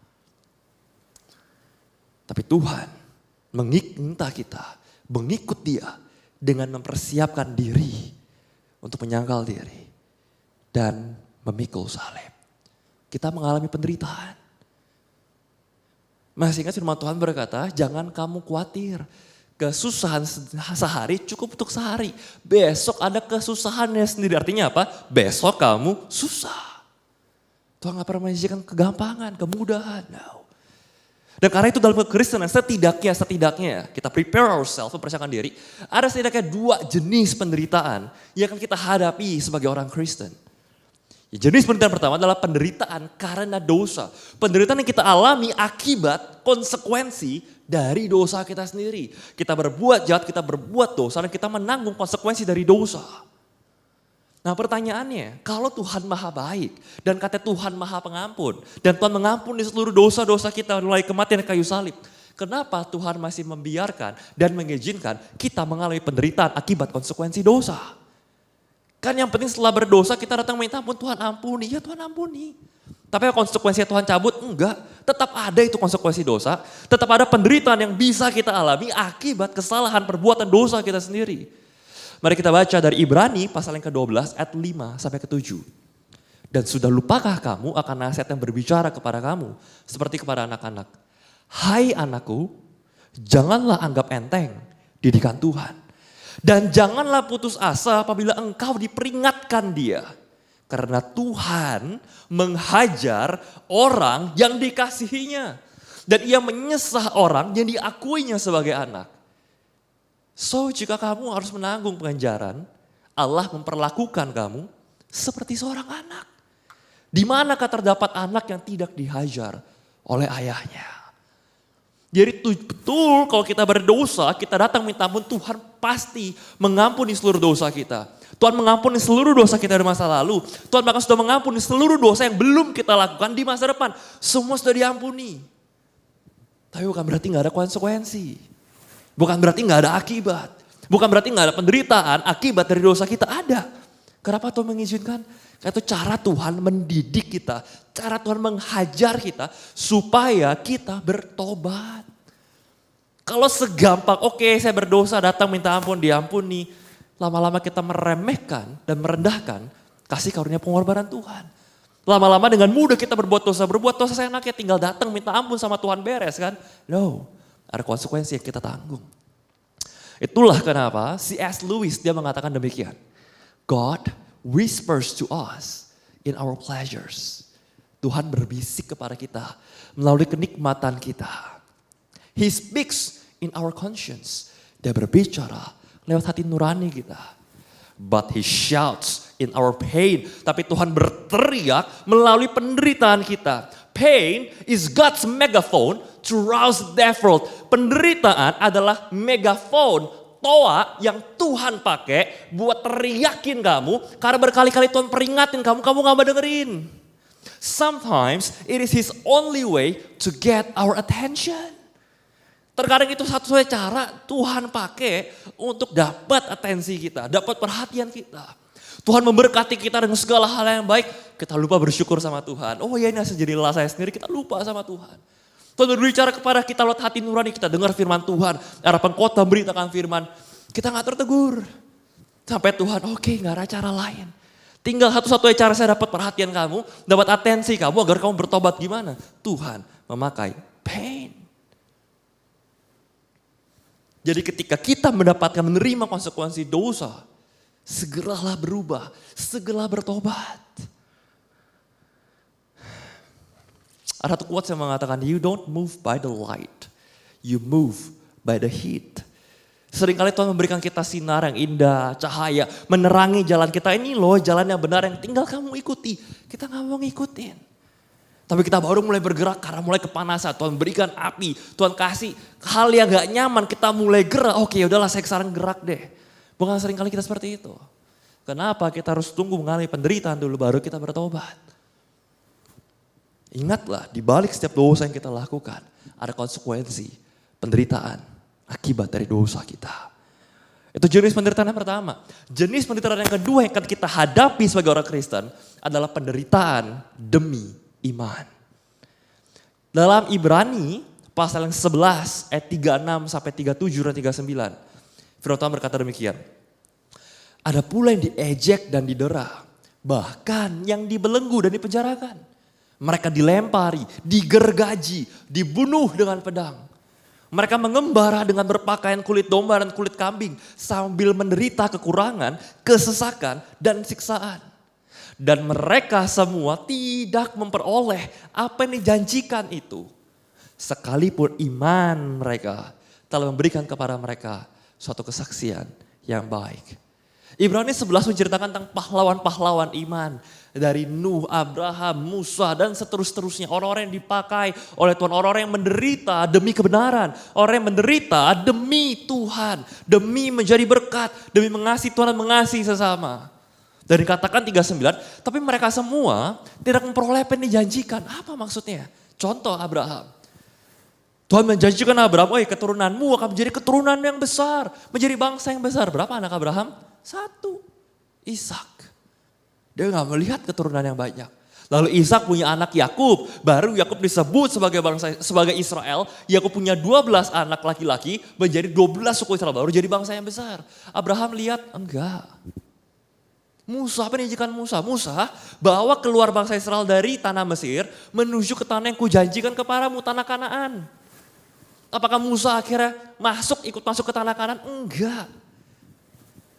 Speaker 3: Tapi Tuhan meminta kita mengikut Dia dengan mempersiapkan diri untuk menyangkal diri dan memikul salib. Kita mengalami penderitaan. Masih ingat firman Tuhan berkata, jangan kamu khawatir. Kesusahan sehari cukup untuk sehari. Besok ada kesusahannya sendiri. Artinya apa? Besok kamu susah. Tuhan gak pernah menjanjikan kegampangan, kemudahan. No. Dan karena itu dalam kekristenan setidaknya kita prepare ourselves, mempersiapkan diri. Ada setidaknya 2 jenis penderitaan yang akan kita hadapi sebagai orang Kristen. Jenis penderitaan pertama adalah penderitaan karena dosa. Penderitaan yang kita alami akibat konsekuensi dari dosa kita sendiri. Kita berbuat jahat, kita berbuat dosa dan kita menanggung konsekuensi dari dosa. Nah pertanyaannya, kalau Tuhan maha baik dan kata Tuhan maha pengampun. Dan Tuhan mengampuni seluruh dosa-dosa kita mulai kematian kayu salib. Kenapa Tuhan masih membiarkan dan mengizinkan kita mengalami penderitaan akibat konsekuensi dosa? Kan yang penting setelah berdosa kita datang minta ampun, Tuhan ampuni. Ya Tuhan ampuni. Tapi konsekuensinya Tuhan cabut? Enggak. Tetap ada itu konsekuensi dosa. Tetap ada penderitaan yang bisa kita alami akibat kesalahan perbuatan dosa kita sendiri. Mari kita baca dari Ibrani pasal yang ke-12 ayat 5 sampai ke-7. Dan sudah lupakah kamu akan nasihat yang berbicara kepada kamu seperti kepada anak-anak. Hai anakku, janganlah anggap enteng didikan Tuhan. Dan janganlah putus asa apabila engkau diperingatkan Dia. Karena Tuhan menghajar orang yang dikasihinya. Dan Ia menyesah orang yang diakuinya sebagai anak. So jika kamu harus menanggung pengajaran, Allah memperlakukan kamu seperti seorang anak. Di manakah terdapat anak yang tidak dihajar oleh ayahnya? Jadi betul kalau kita berdosa, kita datang minta ampun, Tuhan pasti mengampuni seluruh dosa kita. Tuhan mengampuni seluruh dosa kita di masa lalu. Tuhan bahkan sudah mengampuni seluruh dosa yang belum kita lakukan di masa depan. Semua sudah diampuni. Tapi bukan berarti gak ada konsekuensi. Bukan berarti gak ada akibat. Bukan berarti gak ada penderitaan akibat dari dosa kita, ada. Kenapa Tuhan mengizinkan? Itu cara Tuhan mendidik kita, cara Tuhan menghajar kita supaya kita bertobat. Kalau segampang, oke, saya berdosa datang minta ampun, diampuni. Lama-lama kita meremehkan dan merendahkan kasih karunia pengorbanan Tuhan. Lama-lama dengan mudah kita berbuat dosa saya enaknya tinggal datang minta ampun sama Tuhan beres kan. No, ada konsekuensi yang kita tanggung. Itulah kenapa C.S. Lewis dia mengatakan demikian. God whispers to us in our pleasures. Tuhan berbisik kepada kita melalui kenikmatan kita. He speaks in our conscience. Dia berbicara lewat hati nurani kita. But he shouts in our pain. Tapi Tuhan berteriak melalui penderitaan kita. Pain is God's megaphone to rouse the deaf-world. Penderitaan adalah megaphone. Toa yang Tuhan pakai buat teriakin kamu. Karena berkali-kali Tuhan peringatin kamu gak mau dengerin. Sometimes it is His only way to get our attention. Terkadang itu satu-satunya cara Tuhan pakai untuk dapat atensi kita. Dapat perhatian kita. Tuhan memberkati kita dengan segala hal yang baik. Kita lupa bersyukur sama Tuhan. Oh ya ini hasil jadi lelah saya sendiri, kita lupa sama Tuhan. Tuhan berbicara kepada kita lewat hati nurani, kita dengar firman Tuhan. Arah pengkhotbah beritakan firman, kita gak tertegur. Sampai Tuhan, oke, gak ada cara lain. Tinggal satu-satunya cara saya dapat perhatian kamu, dapat atensi kamu agar kamu bertobat gimana? Tuhan memakai pain. Jadi ketika kita mendapatkan menerima konsekuensi dosa, segeralah berubah, segeralah bertobat. Ada satu quote yang mengatakan, you don't move by the light, you move by the heat. Seringkali Tuhan memberikan kita sinar yang indah, cahaya, menerangi jalan kita. Ini loh jalan yang benar yang tinggal kamu ikuti. Kita gak mau ngikutin. Tapi kita baru mulai bergerak karena mulai kepanasan. Tuhan berikan api, Tuhan kasih hal yang gak nyaman, kita mulai gerak. Oke yaudahlah saya sekarang gerak deh. Bukan seringkali kita seperti itu. Kenapa kita harus tunggu mengalami penderitaan dulu baru kita bertobat. Ingatlah, di balik setiap dosa yang kita lakukan, ada konsekuensi, penderitaan, akibat dari dosa kita. Itu jenis penderitaan yang pertama. Jenis penderitaan yang kedua yang akan kita hadapi sebagai orang Kristen adalah penderitaan demi iman. Dalam Ibrani pasal yang 11 ayat 36 sampai 37 dan 39. Firman Tuhan berkata demikian. Ada pula yang diejek dan didera, bahkan yang dibelenggu dan dipenjarakan. Mereka dilempari, digergaji, dibunuh dengan pedang. Mereka mengembara dengan berpakaian kulit domba dan kulit kambing sambil menderita kekurangan, kesesakan, dan siksaan. Dan mereka semua tidak memperoleh apa yang dijanjikan itu. Sekalipun iman mereka telah memberikan kepada mereka suatu kesaksian yang baik. Ibrani 11 menceritakan tentang pahlawan-pahlawan iman. Dari Nuh, Abraham, Musa dan seterusnya. Orang-orang yang dipakai oleh Tuhan. Orang-orang yang menderita demi kebenaran. Orang yang menderita demi Tuhan. Demi menjadi berkat. Demi mengasihi Tuhan dan mengasihi sesama. Dan dikatakan 39, tapi mereka semua tidak memperoleh apa yang dijanjikan. Apa maksudnya? Contoh Abraham. Tuhan menjanjikan Abraham, keturunanmu akan menjadi keturunan yang besar. Menjadi bangsa yang besar. Berapa anak Abraham? 1. Ishak. Dia gak melihat keturunan yang banyak. Lalu Ishak punya anak Yakub. Baru Yakub disebut sebagai Israel. Yakub punya 12 anak laki-laki. Menjadi 12 suku Israel. Baru jadi bangsa yang besar. Abraham lihat, enggak. Musa, apa yang dijanjikan Musa? Musa bawa keluar bangsa Israel dari tanah Mesir. Menuju ke tanah yang kujanjikan kepadamu, tanah Kanaan. Apakah Musa akhirnya ikut masuk ke tanah Kanaan? Enggak.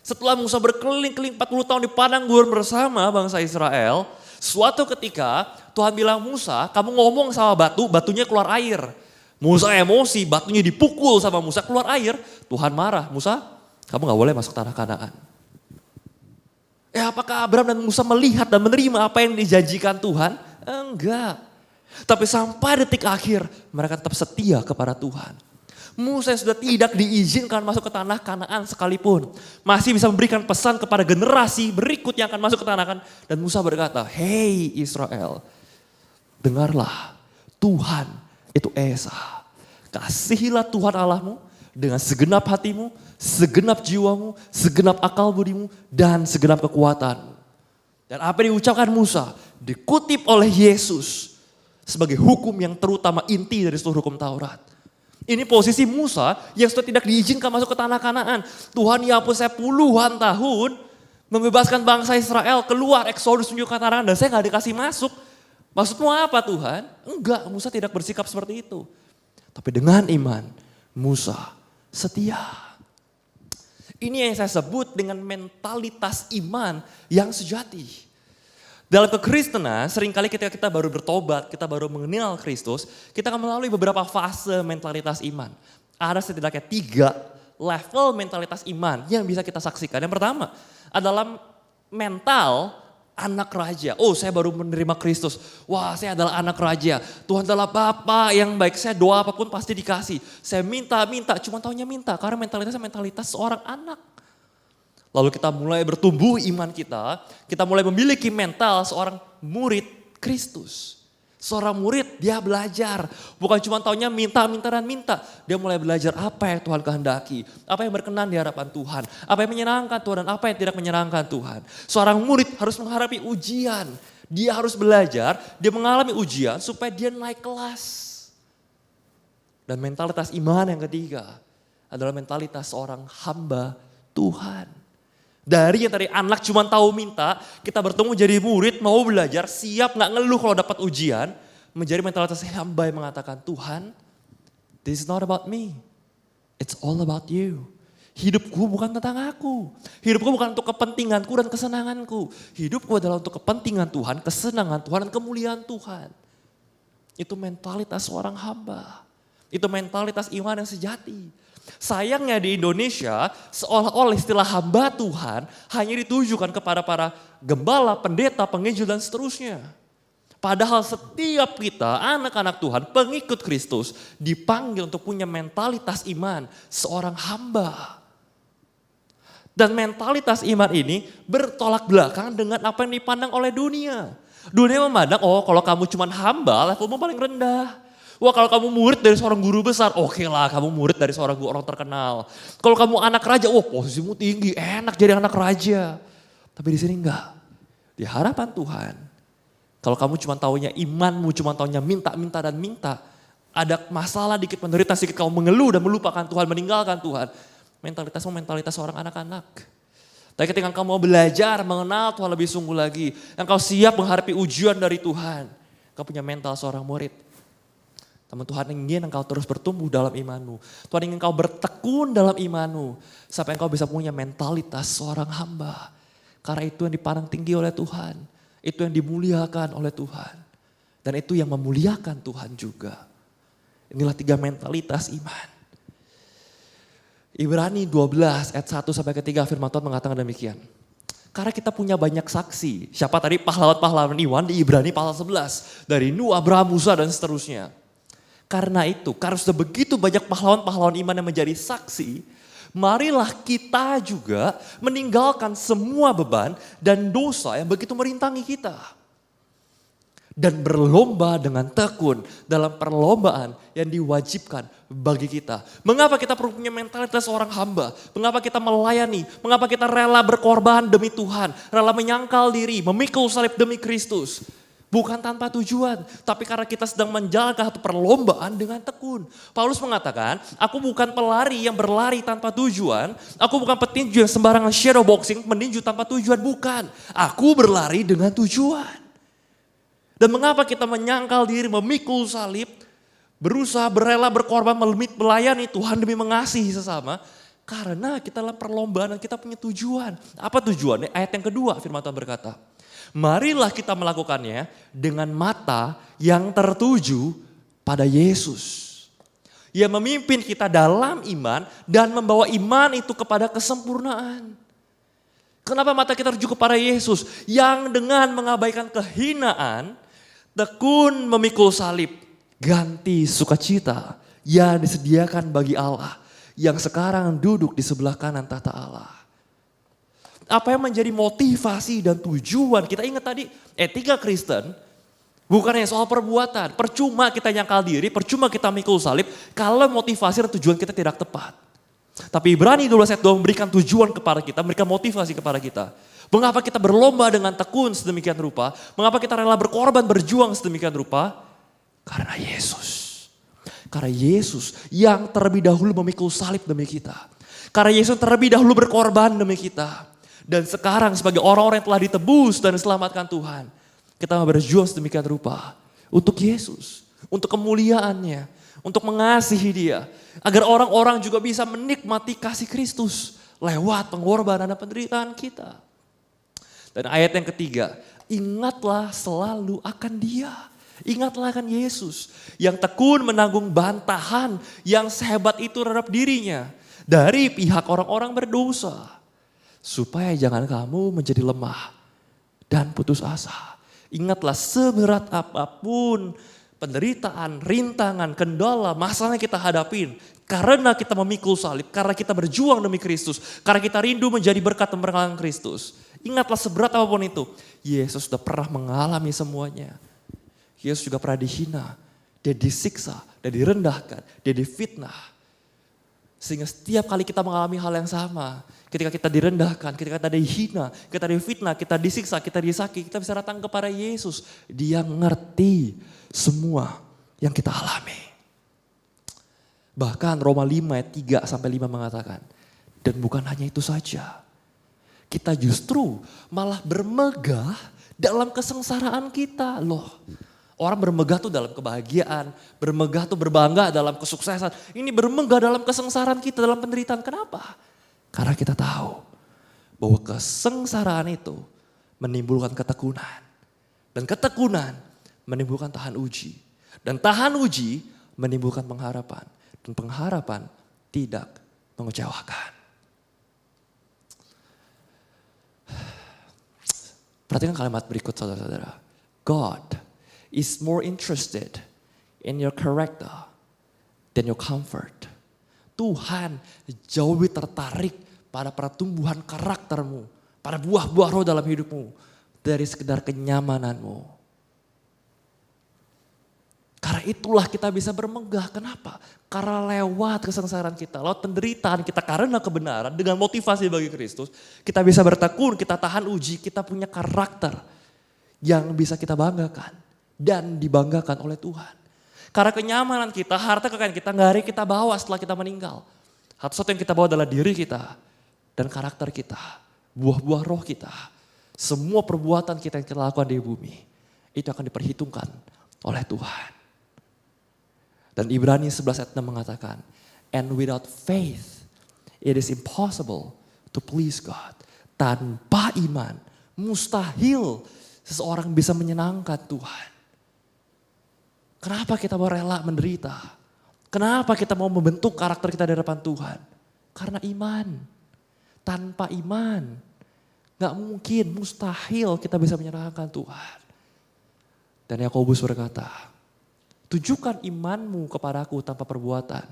Speaker 3: Setelah Musa berkeliling-keliling 40 tahun di padang gurun bersama bangsa Israel. Suatu ketika Tuhan bilang, Musa kamu ngomong sama batu, batunya keluar air. Musa emosi, batunya dipukul sama Musa, keluar air. Tuhan marah, Musa kamu gak boleh masuk tanah Kanaan. Apakah Abraham dan Musa melihat dan menerima apa yang dijanjikan Tuhan? Enggak. Tapi sampai detik akhir mereka tetap setia kepada Tuhan. Musa yang sudah tidak diizinkan masuk ke tanah Kanaan sekalipun. Masih bisa memberikan pesan kepada generasi berikut yang akan masuk ke tanah Kanaan. Dan Musa berkata, hey Israel, dengarlah Tuhan itu Esa. Kasihilah Tuhan Allahmu dengan segenap hatimu, segenap jiwamu, segenap akal budimu, dan segenap kekuatanmu. Dan apa yang diucapkan Musa dikutip oleh Yesus sebagai hukum yang terutama inti dari seluruh hukum Taurat. Ini posisi Musa yang sudah tidak diizinkan masuk ke tanah Kanaan. Tuhan ya ampun saya puluhan tahun membebaskan bangsa Israel keluar Exodus menuju ke tanah Kanaan dan saya gak dikasih masuk. Maksudmu apa Tuhan? Enggak, Musa tidak bersikap seperti itu. Tapi dengan iman, Musa setia. Ini yang saya sebut dengan mentalitas iman yang sejati. Dalam kekristenan, seringkali ketika kita baru bertobat, kita baru mengenal Kristus, kita akan melalui beberapa fase mentalitas iman. Ada setidaknya 3 level mentalitas iman yang bisa kita saksikan. Yang pertama adalah mental anak raja. Oh saya baru menerima Kristus, wah saya adalah anak raja. Tuhan adalah Bapa yang baik, saya doa apapun pasti dikasih. Saya minta, cuma taunya minta karena mentalitas seorang anak. Lalu kita mulai bertumbuh iman kita mulai memiliki mental seorang murid Kristus. Seorang murid dia belajar, bukan cuma taunya minta. Dia mulai belajar apa yang Tuhan kehendaki, apa yang berkenan di hadapan Tuhan, apa yang menyenangkan Tuhan dan apa yang tidak menyenangkan Tuhan. Seorang murid harus menghadapi ujian, dia harus belajar, dia mengalami ujian supaya dia naik kelas. Dan mentalitas iman yang ketiga adalah mentalitas seorang hamba Tuhan. Dari yang tadi anak cuma tahu minta, kita bertemu jadi murid, mau belajar, siap gak ngeluh kalau dapat ujian. Menjadi mentalitas hamba yang mengatakan, Tuhan, this is not about me, it's all about you. Hidupku bukan tentang aku, hidupku bukan untuk kepentinganku dan kesenanganku. Hidupku adalah untuk kepentingan Tuhan, kesenangan Tuhan dan kemuliaan Tuhan. Itu mentalitas seorang hamba, itu mentalitas iman yang sejati. Sayangnya di Indonesia seolah-olah istilah hamba Tuhan hanya ditujukan kepada para gembala, pendeta, penginjil dan seterusnya. Padahal setiap kita anak-anak Tuhan, pengikut Kristus dipanggil untuk punya mentalitas iman seorang hamba. Dan mentalitas iman ini bertolak belakang dengan apa yang dipandang oleh dunia. Dunia memandang, oh kalau kamu cuma hamba levelmu paling rendah. Wah kalau kamu murid dari seorang guru besar, oke lah kamu murid dari seorang guru orang terkenal. Kalau kamu anak raja, posisimu tinggi, enak jadi anak raja. Tapi di sini enggak. Di hadapan Tuhan, kalau kamu cuma taunya imanmu, cuma taunya minta dan minta, ada masalah dikit, menderita sedikit, kamu mengeluh dan melupakan Tuhan, meninggalkan Tuhan. Mentalitasmu mentalitas seorang anak-anak. Tapi ketika engkau mau belajar, mengenal Tuhan lebih sungguh lagi, engkau siap menghadapi ujian dari Tuhan, engkau punya mental seorang murid. Teman, Tuhan ingin engkau terus bertumbuh dalam imanmu. Tuhan ingin engkau bertekun dalam imanmu, sampai engkau bisa punya mentalitas seorang hamba. Karena itu yang dipandang tinggi oleh Tuhan, itu yang dimuliakan oleh Tuhan. Dan itu yang memuliakan Tuhan juga. Inilah 3 mentalitas iman. Ibrani 12 ayat 1 sampai 3 firman Tuhan mengatakan demikian. Karena kita punya banyak saksi. Siapa tadi pahlawan-pahlawan iman di Ibrani pasal 11. Dari Nuh, Abraham, Musa dan seterusnya. Karena itu, karena sudah begitu banyak pahlawan-pahlawan iman yang menjadi saksi. Marilah kita juga meninggalkan semua beban dan dosa yang begitu merintangi kita. Dan berlomba dengan tekun dalam perlombaan yang diwajibkan bagi kita. Mengapa kita perlu punya mentalitas seorang hamba? Mengapa kita melayani? Mengapa kita rela berkorban demi Tuhan? Rela menyangkal diri, memikul salib demi Kristus. Bukan tanpa tujuan, tapi karena kita sedang menjalankan satu perlombaan dengan tekun. Paulus mengatakan, aku bukan pelari yang berlari tanpa tujuan. Aku bukan petinju yang sembarangan shadow boxing, meninju tanpa tujuan. Bukan, aku berlari dengan tujuan. Dan mengapa kita menyangkal diri, memikul salib, berusaha berela berkorban, melayani Tuhan demi mengasihi sesama. Karena kita dalam perlombaan dan kita punya tujuan. Apa tujuannya? Ayat yang kedua firman Tuhan berkata, marilah kita melakukannya dengan mata yang tertuju pada Yesus. Yang memimpin kita dalam iman dan membawa iman itu kepada kesempurnaan. Kenapa mata kita tertuju kepada Yesus? Yang dengan mengabaikan kehinaan, tekun memikul salib, ganti sukacita yang disediakan bagi Allah. Yang sekarang duduk di sebelah kanan tahta Allah. Apa yang menjadi motivasi dan tujuan kita? Ingat tadi etika Kristen bukan hanya soal perbuatan. Percuma kita nyangkal diri, percuma kita mikul salib kalau motivasi dan tujuan kita tidak tepat. Tapi Ibrani 12 ayat 2 memberikan tujuan kepada kita, memberikan motivasi kepada kita. Mengapa kita berlomba dengan tekun sedemikian rupa? Mengapa kita rela berkorban berjuang sedemikian rupa? Karena Yesus. Karena Yesus yang terlebih dahulu memikul salib demi kita. Karena Yesus terlebih dahulu berkorban demi kita. Dan sekarang sebagai orang-orang yang telah ditebus dan diselamatkan Tuhan. Kita berjuang sedemikian rupa untuk Yesus. Untuk kemuliaannya. Untuk mengasihi dia. Agar orang-orang juga bisa menikmati kasih Kristus. Lewat pengorbanan dan penderitaan kita. Dan ayat yang ketiga. Ingatlah selalu akan dia. Ingatlah akan Yesus yang tekun menanggung bantahan yang sehebat itu terhadap dirinya dari pihak orang-orang berdosa. Supaya jangan kamu menjadi lemah dan putus asa. Ingatlah seberat apapun penderitaan, rintangan, kendala, masalah yang kita hadapin. Karena kita memikul salib, karena kita berjuang demi Kristus. Karena kita rindu menjadi berkat dan berkat Kristus. Ingatlah seberat apapun itu. Yesus sudah pernah mengalami semuanya. Yesus juga pernah dihina, dia disiksa, dia direndahkan, dia difitnah. Sehingga setiap kali kita mengalami hal yang sama, ketika kita direndahkan, ketika kita dihina, kita difitnah, kita disiksa, kita disakiti, kita bisa datang kepada Yesus. Dia ngerti semua yang kita alami. Bahkan Roma 5 ayat 3-5 mengatakan, dan bukan hanya itu saja. Kita justru malah bermegah dalam kesengsaraan kita loh. Orang bermegah tuh dalam kebahagiaan, bermegah tuh berbangga dalam kesuksesan. Ini bermegah dalam kesengsaraan kita, dalam penderitaan. Kenapa? Karena kita tahu bahwa kesengsaraan itu menimbulkan ketekunan. Dan ketekunan menimbulkan tahan uji. Dan tahan uji menimbulkan pengharapan. Dan pengharapan tidak mengecewakan. Perhatikan kalimat berikut saudara-saudara. God is more interested in your character than your comfort. Tuhan jauh lebih tertarik pada pertumbuhan karaktermu, pada buah-buah roh dalam hidupmu dari sekedar kenyamananmu. Karena itulah kita bisa bermegah. Kenapa? Karena lewat kesengsaraan kita, lewat penderitaan kita karena kebenaran dengan motivasi bagi Kristus. Kita bisa bertekun, kita tahan uji, kita punya karakter yang bisa kita banggakan dan dibanggakan oleh Tuhan. Karena kenyamanan kita, harta kekayaan kita nggak hari kita bawa setelah kita meninggal. Satu-satu yang kita bawa adalah diri kita dan karakter kita, buah-buah roh kita. Semua perbuatan kita yang kita lakukan di bumi itu akan diperhitungkan oleh Tuhan. Dan Ibrani 11 ayat 6 mengatakan, and without faith it is impossible to please God. Tanpa iman mustahil seseorang bisa menyenangkan Tuhan. Kenapa kita mau rela menderita? Kenapa kita mau membentuk karakter kita di hadapan Tuhan? Karena iman. Tanpa iman gak mungkin, mustahil kita bisa menyenangkan Tuhan. Dan Yakobus berkata, tunjukkan imanmu kepadaku tanpa perbuatan.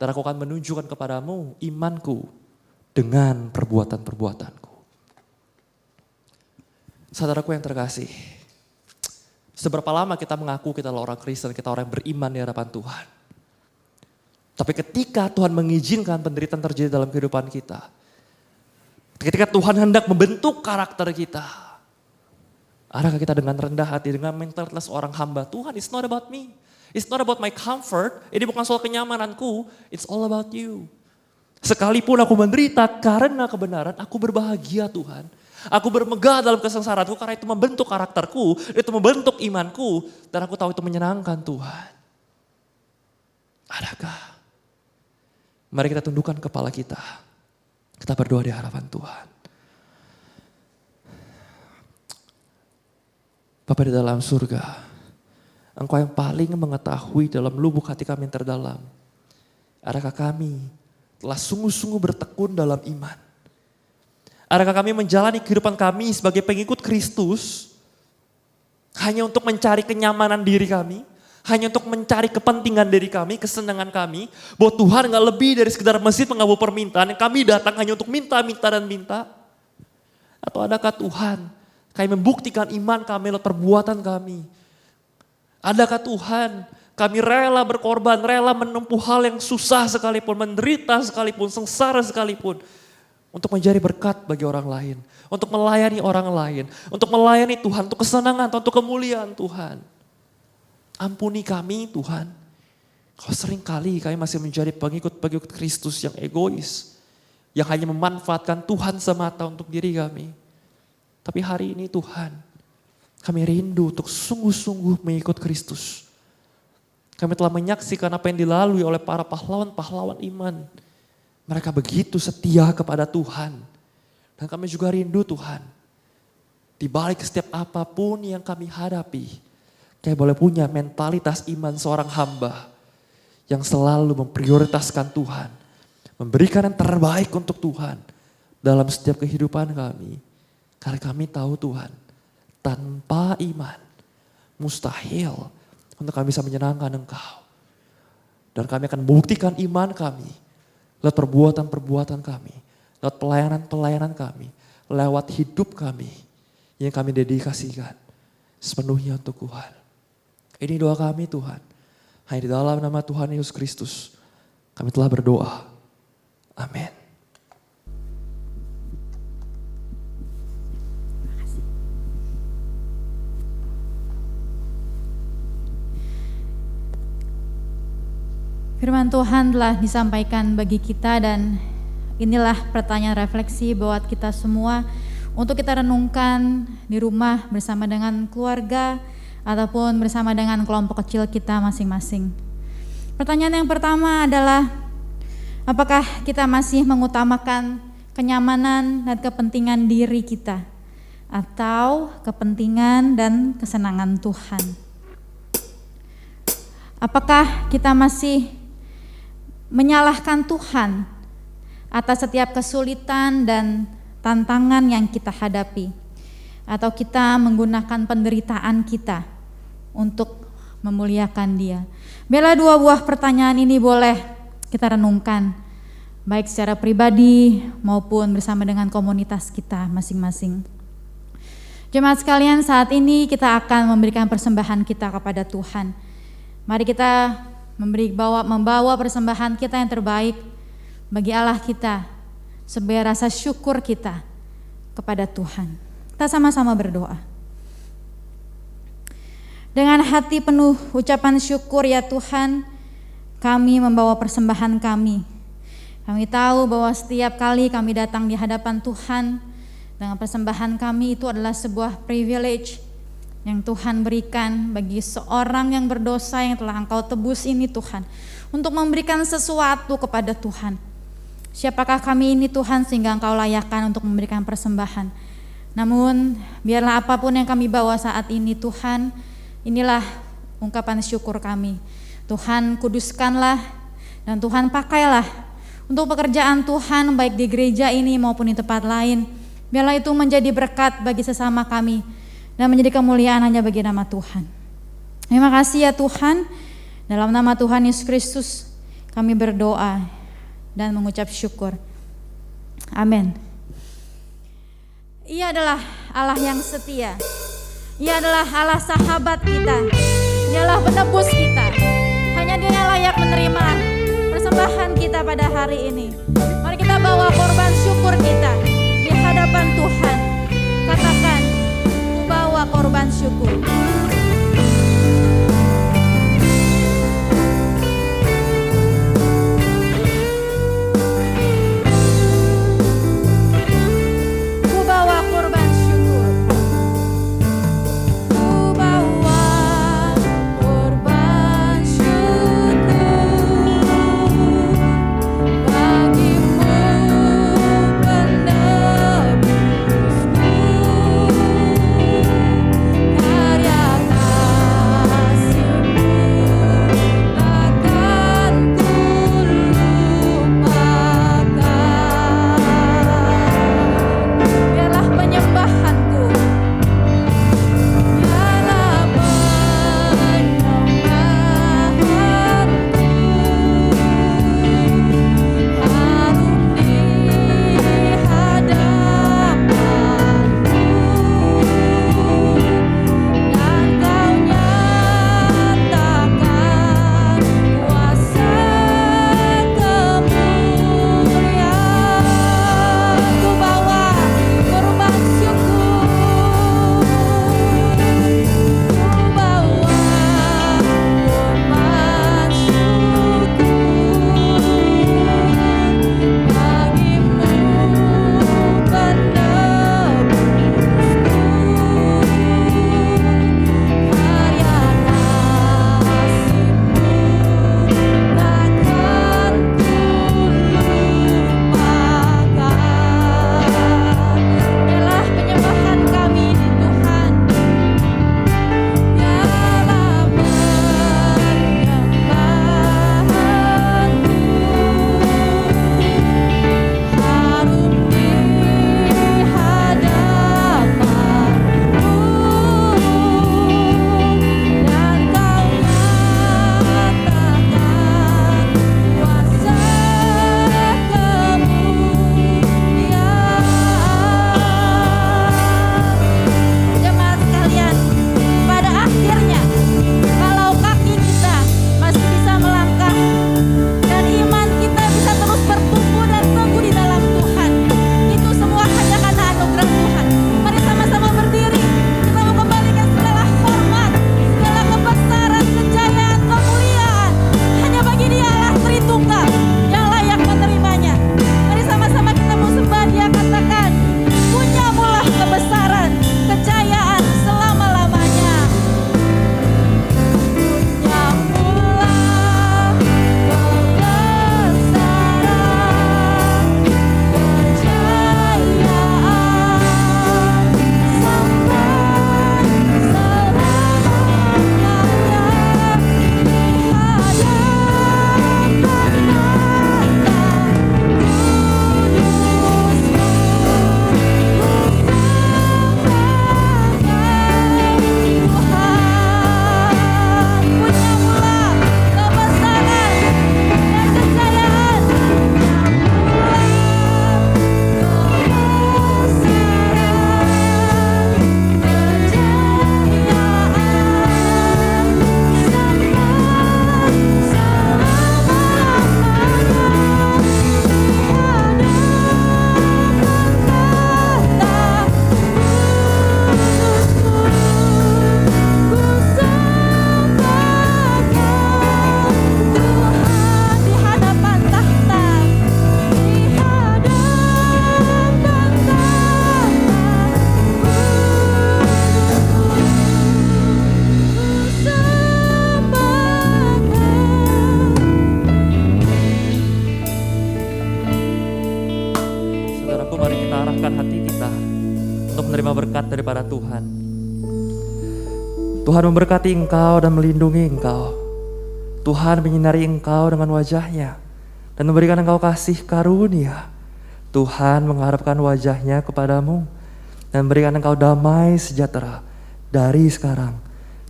Speaker 3: Dan aku akan menunjukkan kepadamu imanku dengan perbuatan-perbuatanku. Saudaraku yang terkasih, seberapa lama kita mengaku kita adalah orang Kristen, kita orang yang beriman di hadapan Tuhan. Tapi ketika Tuhan mengizinkan penderitaan terjadi dalam kehidupan kita, ketika Tuhan hendak membentuk karakter kita, adakah kita dengan rendah hati, dengan mentalitas orang hamba, Tuhan, it's not about me. It's not about my comfort. Ini bukan soal kenyamananku. It's all about you. Sekalipun aku menderita karena kebenaran, aku berbahagia Tuhan. Aku bermegah dalam kesengsaraanku karena itu membentuk karakterku, itu membentuk imanku. Dan aku tahu itu menyenangkan Tuhan. Adakah? Mari kita tundukkan kepala kita. Kita berdoa di hadapan Tuhan. Bapa di dalam surga, Engkau yang paling mengetahui dalam lubuk hati kami yang terdalam. Adakah kami telah sungguh-sungguh bertekun dalam iman? Adakah kami menjalani kehidupan kami sebagai pengikut Kristus hanya untuk mencari kenyamanan diri kami? Hanya untuk mencari kepentingan diri kami, kesenangan kami? Bahwa Tuhan gak lebih dari sekedar masjid mengabul permintaan yang kami datang hanya untuk minta dan minta? Atau adakah Tuhan kami membuktikan iman kami lewat perbuatan kami? Adakah Tuhan kami rela berkorban, rela menempuh hal yang susah sekalipun, menderita sekalipun, sengsara sekalipun, untuk menjadi berkat bagi orang lain, untuk melayani orang lain, untuk melayani Tuhan, untuk kesenangan, untuk kemuliaan Tuhan. Ampuni kami Tuhan, kalau seringkali kami masih menjadi pengikut-pengikut Kristus yang egois, yang hanya memanfaatkan Tuhan semata untuk diri kami. Tapi hari ini Tuhan, kami rindu untuk sungguh-sungguh mengikut Kristus. Kami telah menyaksikan apa yang dilalui oleh para pahlawan-pahlawan iman. Mereka begitu setia kepada Tuhan. Dan kami juga rindu Tuhan, di balik setiap apapun yang kami hadapi, kami boleh punya mentalitas iman seorang hamba yang selalu memprioritaskan Tuhan, memberikan yang terbaik untuk Tuhan dalam setiap kehidupan kami. Karena kami tahu Tuhan, tanpa iman mustahil untuk kami bisa menyenangkan Engkau. Dan kami akan membuktikan iman kami lewat perbuatan-perbuatan kami, lewat pelayanan-pelayanan kami, lewat hidup kami yang kami dedikasikan sepenuhnya untuk Tuhan. Ini doa kami Tuhan. Hanya di dalam nama Tuhan Yesus Kristus kami telah berdoa. Amin.
Speaker 2: Firman Tuhan telah disampaikan bagi kita dan inilah pertanyaan refleksi buat kita semua untuk kita renungkan di rumah bersama dengan keluarga ataupun bersama dengan kelompok kecil kita masing-masing. Pertanyaan yang pertama adalah, apakah kita masih mengutamakan kenyamanan dan kepentingan diri kita atau kepentingan dan kesenangan Tuhan? Apakah kita masih menyalahkan Tuhan atas setiap kesulitan dan tantangan yang kita hadapi, atau kita menggunakan penderitaan kita untuk memuliakan Dia? Bila dua buah pertanyaan ini boleh kita renungkan, baik secara pribadi maupun bersama dengan komunitas kita masing-masing. Jemaat sekalian, saat ini kita akan memberikan persembahan kita kepada Tuhan. Mari kita membawa persembahan kita yang terbaik bagi Allah kita sebagai rasa syukur kita kepada Tuhan. Kita sama-sama berdoa. Dengan hati penuh ucapan syukur, ya Tuhan, kami membawa persembahan kami. Kami tahu bahwa setiap kali kami datang di hadapan Tuhan dengan persembahan kami, itu adalah sebuah privilege yang Tuhan berikan bagi seorang yang berdosa yang telah Engkau tebus ini Tuhan, untuk memberikan sesuatu kepada Tuhan. Siapakah kami ini Tuhan sehingga Engkau layakkan untuk memberikan persembahan? Namun biarlah apapun yang kami bawa saat ini Tuhan, inilah ungkapan syukur kami. Tuhan kuduskanlah dan Tuhan pakailah untuk pekerjaan Tuhan, baik di gereja ini maupun di tempat lain. Biarlah itu menjadi berkat bagi sesama kami dan menjadi kemuliaan hanya bagi nama Tuhan. Terima kasih ya Tuhan. Dalam nama Tuhan Yesus Kristus kami berdoa dan mengucap syukur. Amin. Ia adalah Allah yang setia. Ia adalah Allah sahabat kita. Dialah penebus kita. Hanya Dia yang layak menerima persembahan kita pada hari ini. Mari kita bawa korban syukur kita di hadapan Tuhan. Katakan, ku bawa korban syukur.
Speaker 4: Karya
Speaker 3: untuk menerima berkat daripada Tuhan. Tuhan memberkati engkau dan melindungi engkau. Tuhan menyinari engkau dengan wajahnya dan memberikan engkau kasih karunia. Tuhan mengharapkan wajahnya kepadamu dan memberikan engkau damai sejahtera dari sekarang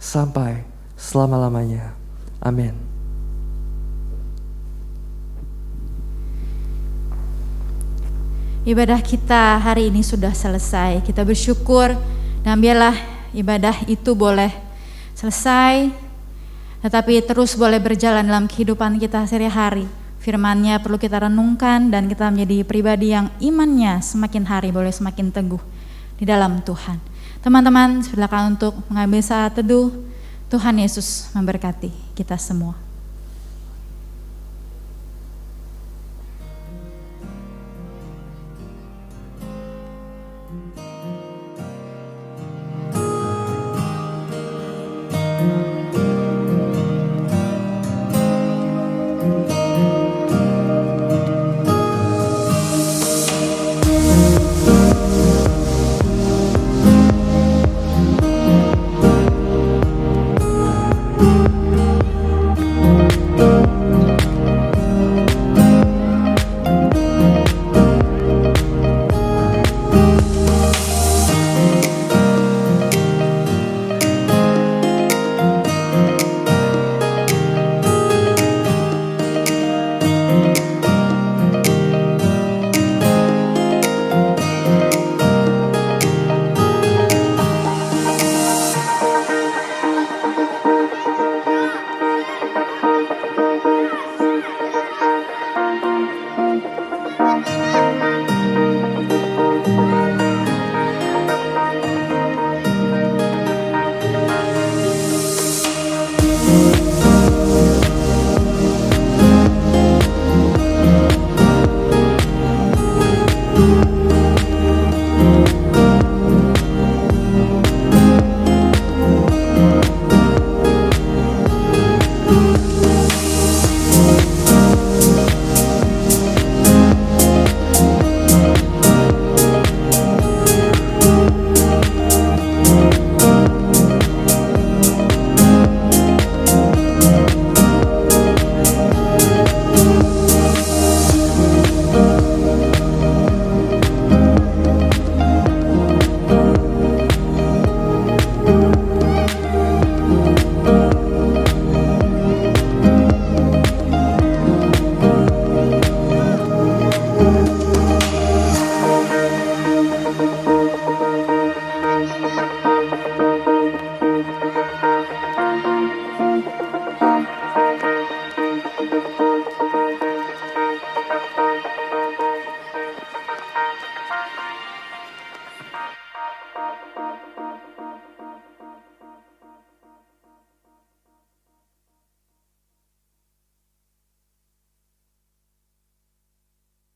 Speaker 3: sampai selama-lamanya. Amin.
Speaker 2: Ibadah kita hari ini sudah selesai. Kita bersyukur dan biarlah ibadah itu boleh selesai, tetapi terus boleh berjalan dalam kehidupan kita sehari-hari. Firman-Nya perlu kita renungkan dan kita menjadi pribadi yang imannya semakin hari boleh semakin teguh di dalam Tuhan. Teman-teman, silakan untuk mengambil saat teduh. Tuhan Yesus memberkati kita semua.
Speaker 3: Amin.